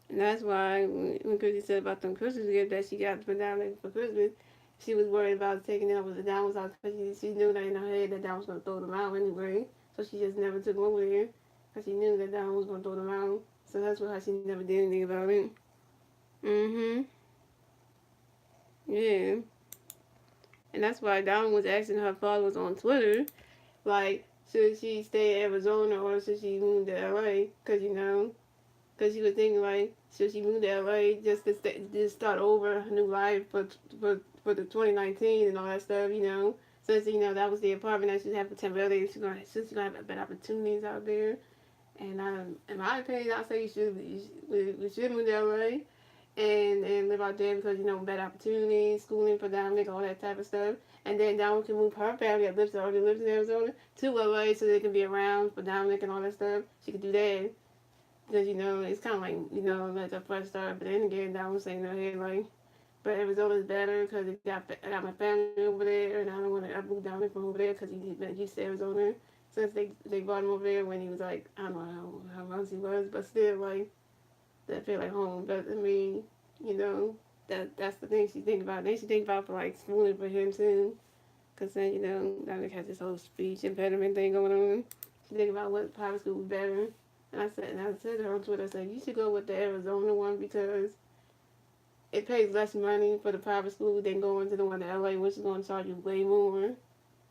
And that's why when Chrissy said about them Christmas gifts that she got for Dominic for Christmas, she was worried about taking them with the Don was out because she knew that in her head that Don was going to throw them out anyway. So she just never took them over there because she knew that Don was going to throw them out. So that's why she never did anything about it. Mm-hmm. Yeah. And that's why Don was asking her followers on Twitter, like, should she stay in Arizona or should she move to LA? Because, because she was thinking, like, should she move to LA just to just start over a new life for the 2019 and all that stuff, Since, that was the apartment that she had for temporarily, she's gonna have better opportunities out there. And in my opinion, I say we should move to LA and live out there because, better opportunities, schooling for Dominic, all that type of stuff. And then Dominic can move her family that already lives in Arizona to LA so they can be around for Dominic and all that stuff. She could do that. Because, it's kind of like, like a fresh start. But then again, that was saying in her head, like, but Arizona's better because I got my family over there, and I don't want to move down there from over there because he's been used to Arizona since they brought him over there when he was like, I don't know how much he was, but still, like, that feel like home. But, I mean, that's the thing she think about. Then she think about for, like, schooling for him, too. Because then, Dominic has this whole speech impediment thing going on. She think about what private school is better. And I said to her on Twitter, I said, you should go with the Arizona one because it pays less money for the private school than going to the one in LA, which is going to charge you way more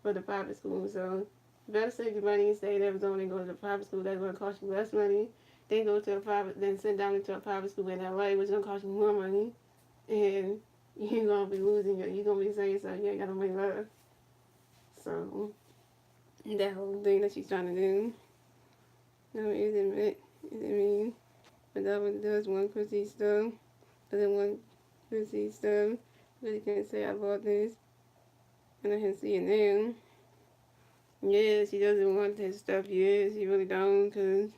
for the private school. So, you better save your money and stay in Arizona and go to the private school. That's going to cost you less money. Then send down into a private school in LA, which is going to cost you more money. And you're going to be you're going to be saying something you ain't got no money left. So, that whole thing that she's trying to do. No, it isn't mean. But that one does one Chrissy stuff. Doesn't want Chrissy stuff. But you can say I bought this. And I can see it now. Yeah, she doesn't want this stuff. Yeah, she really don't. Because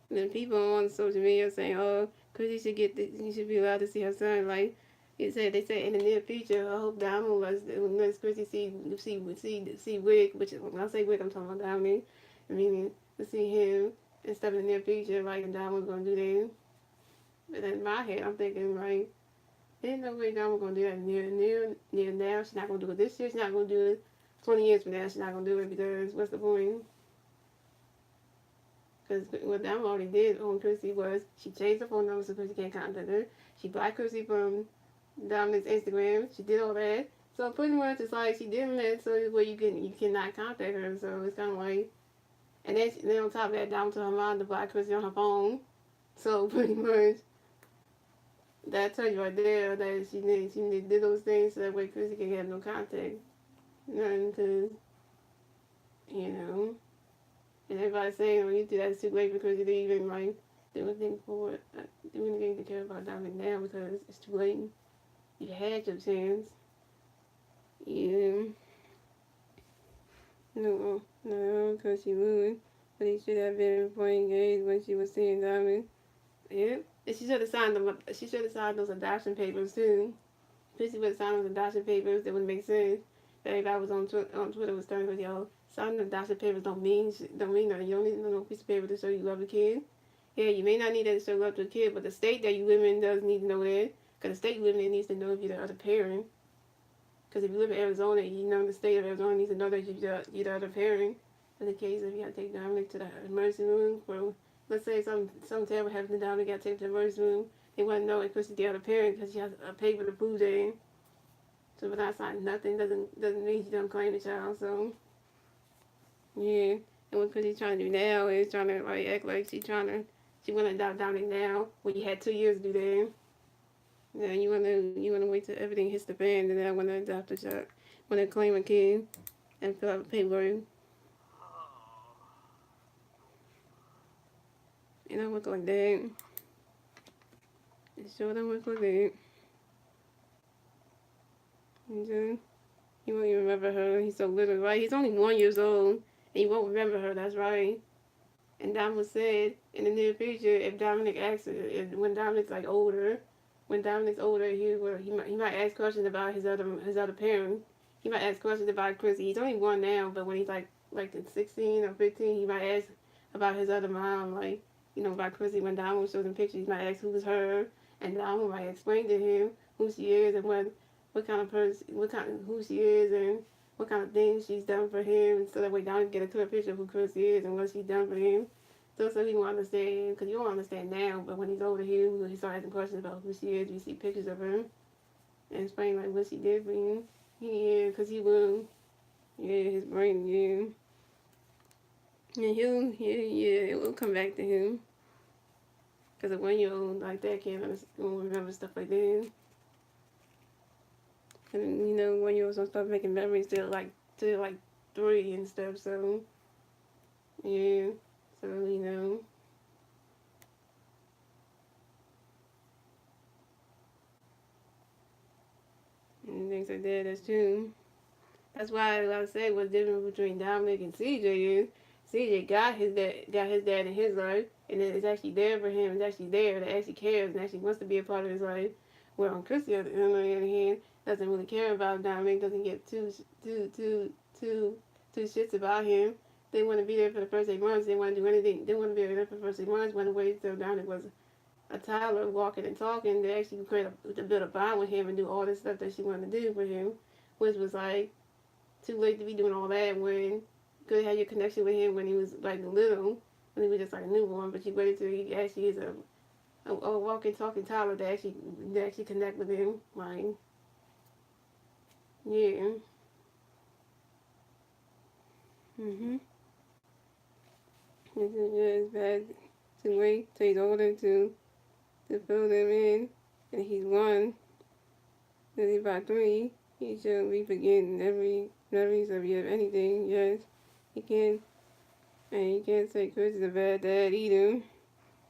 then people on social media saying, oh, Chrissy should you should be allowed to see her son. Like, they said in the near future, I hope Diamond lets Chrissy see Wick, which when I say Wick, I'm talking about Diamond. I mean, to see him and stuff in the near future, like, Diamond's going to do that. But in my head, I'm thinking, like, there's no way Diamond's going to do that near now. She's not going to do it this year. She's not going to do it 20 years from now. She's not going to do it because what's the point? Because what Diamond already did on Chrissy was she changed her phone number so Chrissy can't contact her. She blocked Chrissy from Dominic's Instagram. She did all that. So pretty much it's like she did that so where you cannot contact her. So it's kind of like, and then on top of that, down to her mom to block Chrissy on her phone. So pretty much that tells you right there that she did those things so that way Chrissy can have no contact. Nothing to, you know. And everybody's saying, well, you do that, it's too late because you didn't even like do anything for it, do anything to care about Dominic now because it's too late. You had your chance. Yeah. No, because she would. But he should have been playing games when she was seeing Dominic. Yep. And she should have signed them. She should have signed those adoption papers too. If she would have signed those adoption papers, that would make sense. But everybody was on Twitter was telling her, yo, signing the adoption papers don't mean nothing. You don't need no piece of paper to show you love the kid. Yeah, you may not need that to show love to the kid, but the state that you live in does need to know that. Because the state you live in needs to know if you're the other parent. Because if you live in Arizona, you know the state of Arizona needs to know that you're the other parent. In the case if you got to take Dominic to the emergency room for, let's say some terrible happens to Dominic, got to take to the emergency room. They want to know if she's the other parent because she has a paper to prove that. So but that's not nothing doesn't mean she don't claim the child. So yeah, and what Chrissy's trying to do now is trying to like act like she want to adopt Dominic now when you had 2 years to do that. Yeah, you wanna wait till everything hits the fan, and then I wanna adopt a child, wanna claim a kid, and fill out the paperwork. You don't look like that. It sure don't look like that. And then you won't even remember her. He's so little, right? He's only 1 year old, and you won't remember her. That's right. And Dominic said in the near future, if Dominic asks, when Dominic's like older, he might ask questions about his other parent. He might ask questions about Chrissy. He's only 1 now, but when he's like 16 or 15, he might ask about his other mom, like about Chrissy. When Dominic shows him pictures, he might ask who's her, and Dominic might explain to him who she is and what kind of person, who she is, and what kind of things she's done for him, so that way Dominic get a clear picture of who Chrissy is and what she's done for him. So he won't understand, because you won't understand now, but when he's older, he start asking questions about who she is. You see pictures of her and explain like what she did for him. Yeah, because he will. Yeah, his brain, yeah. And it will come back to him. Because a 1 year old like that can't remember stuff like that. And 1 year olds don't start making memories till like 3 and stuff, so yeah. So, and things like that, that's true. That's why, like I said, what's different between Dominic and CJ is CJ got his dad in his life, and it's actually there for him. It's actually there that actually cares and actually wants to be a part of his life. Where on Chrissy, on the other hand, doesn't really care about Dominic. Doesn't get two shits about him. They want to be there for the first 8 months. They want to do anything. They want to be there for the first 8 months. Want to wait until Dominic was a toddler, walking and talking. They actually to build a bond with him and do all this stuff that she wanted to do for him, which was like too late to be doing all that when you could have your connection with him when he was like little, when he was just like a newborn. But you waited till he actually is a walking, talking toddler to actually connect with him. Like, yeah. It's bad to wait till he's older to fill them in, and he's 1. Then he's about 3. He should be forgetting every memories of anything. Yes, he can. And you can't say Chris is a bad dad either.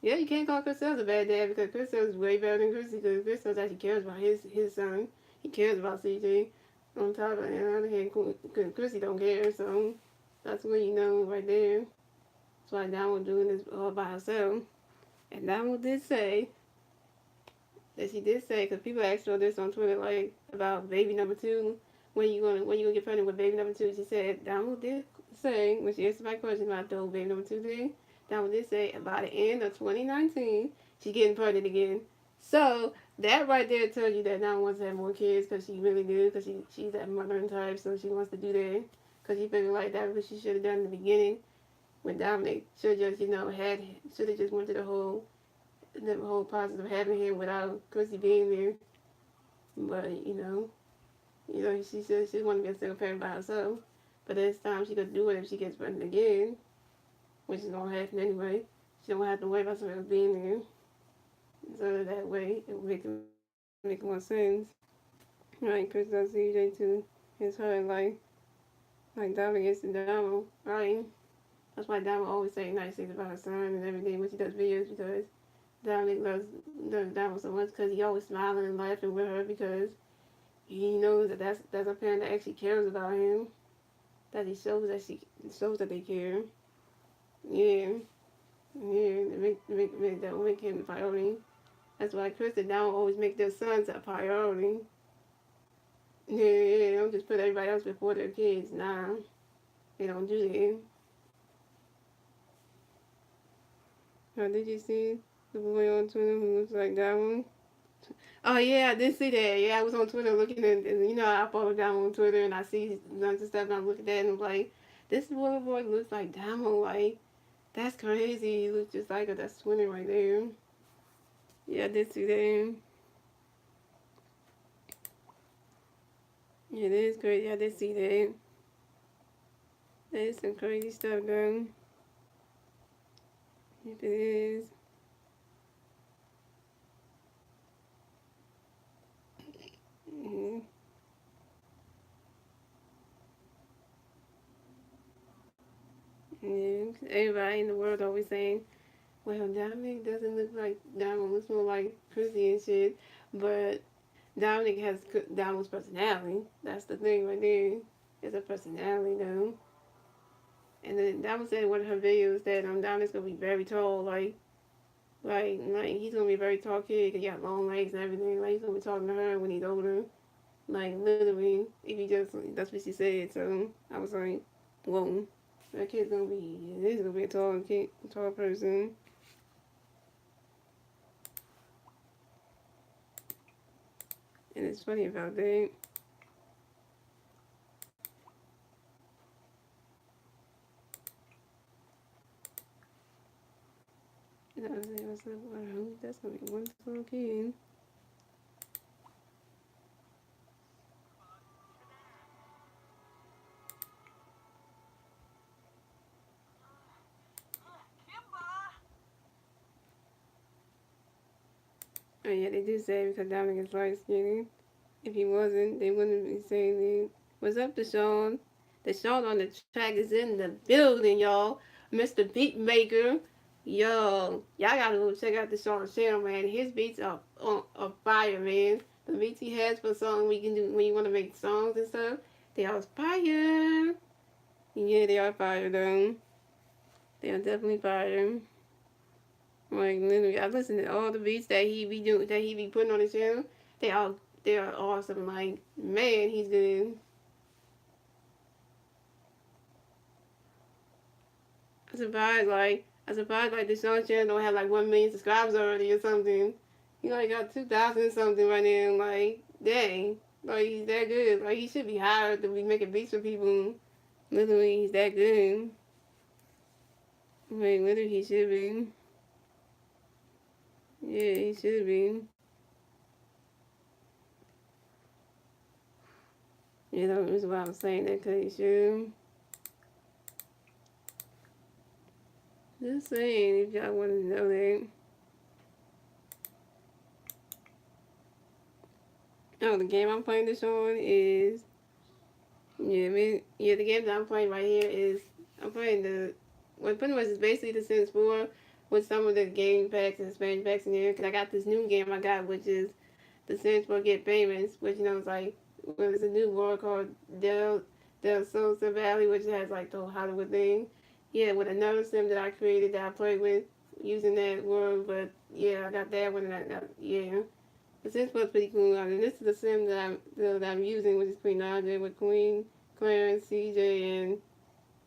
Yeah, you can't call Chris Sales a bad dad because Chris Sales is way better than Chrissy because Chris Sales actually cares about his son. He cares about CJ. On top of it, on the other hand, Chrissy don't care, so that's what you know right there. That's why Donald doing this all by herself. And Donald did say that she did say, because people asked her this on Twitter, like about baby number 2, when you gonna get pregnant with baby number 2? She said Donald did say, when she answered my question about the whole baby number 2 thing, Donald did say by the end of 2019 she's getting pregnant again. So that right there tells you that Donald wants to have more kids because she really do, because she's that mothering type, so she wants to do that because she figured like that what she should have done in the beginning with Dominic. Should have just should have just went to the whole process of having him without Chrissy being there. But she said she want to be a single parent by herself. But this time she could do it if she gets pregnant again, which is gonna happen anyway. She don't have to worry about somebody else being there. So that way it would make more sense. Right, Chris does CJ too. It's her like Dominic gets the Damo, right? That's why Damo always say nice things about her son and everything when she does videos because Dominic loves Damo so much because he always smiling and laughing with her because he knows that that's a parent that actually cares about him. That he shows that they care. Yeah, yeah, that will make him the priority. That's why Chris and Damo always make their sons a priority. Yeah, yeah, they don't just put everybody else before their kids. Nah, they don't do that. How did you see the boy on Twitter who looks like that one? Oh yeah, I did see that. Yeah, I was on Twitter looking and I follow Damo on Twitter and I see a bunch of stuff and I look at that and I'm like, this little boy looks like Damo. Like that's crazy. He looks just like her. That's twinning right there. Yeah, I did see that. Yeah, that is crazy. I did see that. That is some crazy stuff, though. If it is. Mm-hmm. Yeah, everybody in the world always saying, well, Dominic doesn't look like Dominic, looks more like Chrissy and shit. But Dominic has Dominic's personality. That's the thing right there. It's a personality, though. And then Dominic said in one of her videos that Dominic's gonna be very tall, like he's gonna be a very tall kid. 'Cause he got long legs and everything. Like he's gonna be talking to her when he's older. Like literally, if he just that's what she said. So I was like, whoa. That kid's gonna be, he's gonna be a tall kid, tall person. And it's funny about that. And I was like, wow, that's gonna be one tall kid. Oh yeah, they do say because Dominic is light skinned. If he wasn't, they wouldn't be saying it. What's up, Deshaun? Deshaun on the track is in the building, y'all. Mr. Beatmaker. Yo, y'all gotta go check out Deshaun's channel, man. His beats are fire, man. The beats he has for songs we can do when you want to make songs and stuff, they are fire. Yeah, they are fire, though. They are definitely fire. Like literally, I listen to all the beats that he be putting on his channel. They all they are awesome. Like man, he's good. I'm surprised like the Sean channel don't have like 1 million subscribers already or something. He like got 2,000 something right now. Like dang, like he's that good. Like he should be hired to be making beats for people. Literally, he's that good. Like literally, he should be. Yeah, he should be. You know, that's why I'm saying that because he should. Just saying, if y'all want to know that. Oh, the game I'm playing this on is the game that I'm playing right here is I'm playing pretty much is basically the Sims 4 with some of the game packs and expansion packs in there. Cause I got this new game I got which is the Sims 4 Get Famous, which is like it's a new world called Del Sosa Valley, which has like the whole Hollywood thing. Yeah, with another sim that I created that I played with using that world, but yeah, I got that one and I got yeah. The Sims was pretty cool. I mean, this is the sim that I'm using, which is Queen Naja with Queen, Clarence, CJ, and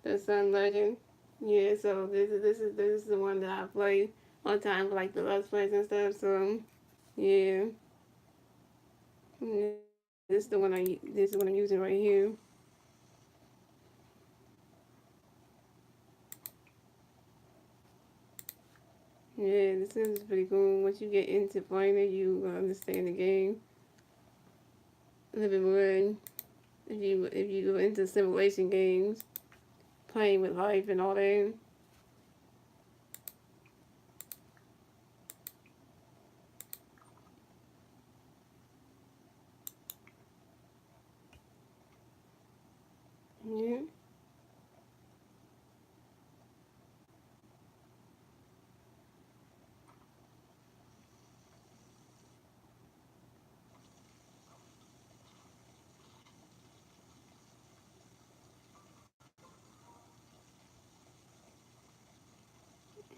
the Sun Legend. Yeah, so this is the one that I play all the time for like the Let's Plays and stuff. So yeah, yeah, this is the one I'm using right here. Yeah, this is pretty cool. Once you get into playing it, you understand the game. a little bit more if you go into simulation games, playing with life and all that. Yeah.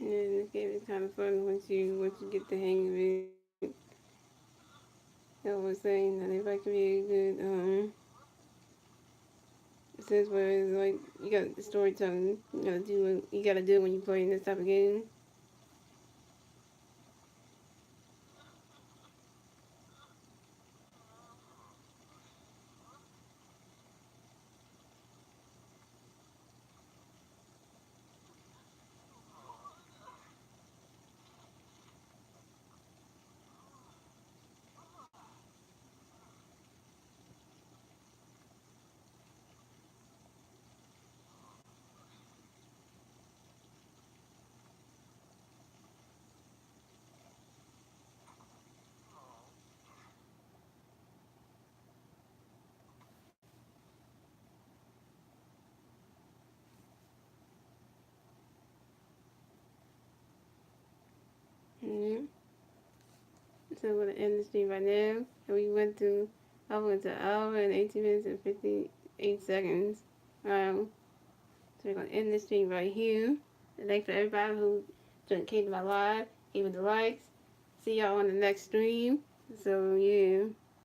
And this game is kind of fun once you get the hang of it. I was saying that if I could be a good sense where it's like you got the storytelling, you gotta do when you play in this type of game. Yeah. So we're gonna end the stream right now. And I went to an hour and 18 minutes and 58 seconds. So we're gonna end the stream right here. And thanks for everybody who came to my live, even the likes. See y'all on the next stream. So yeah.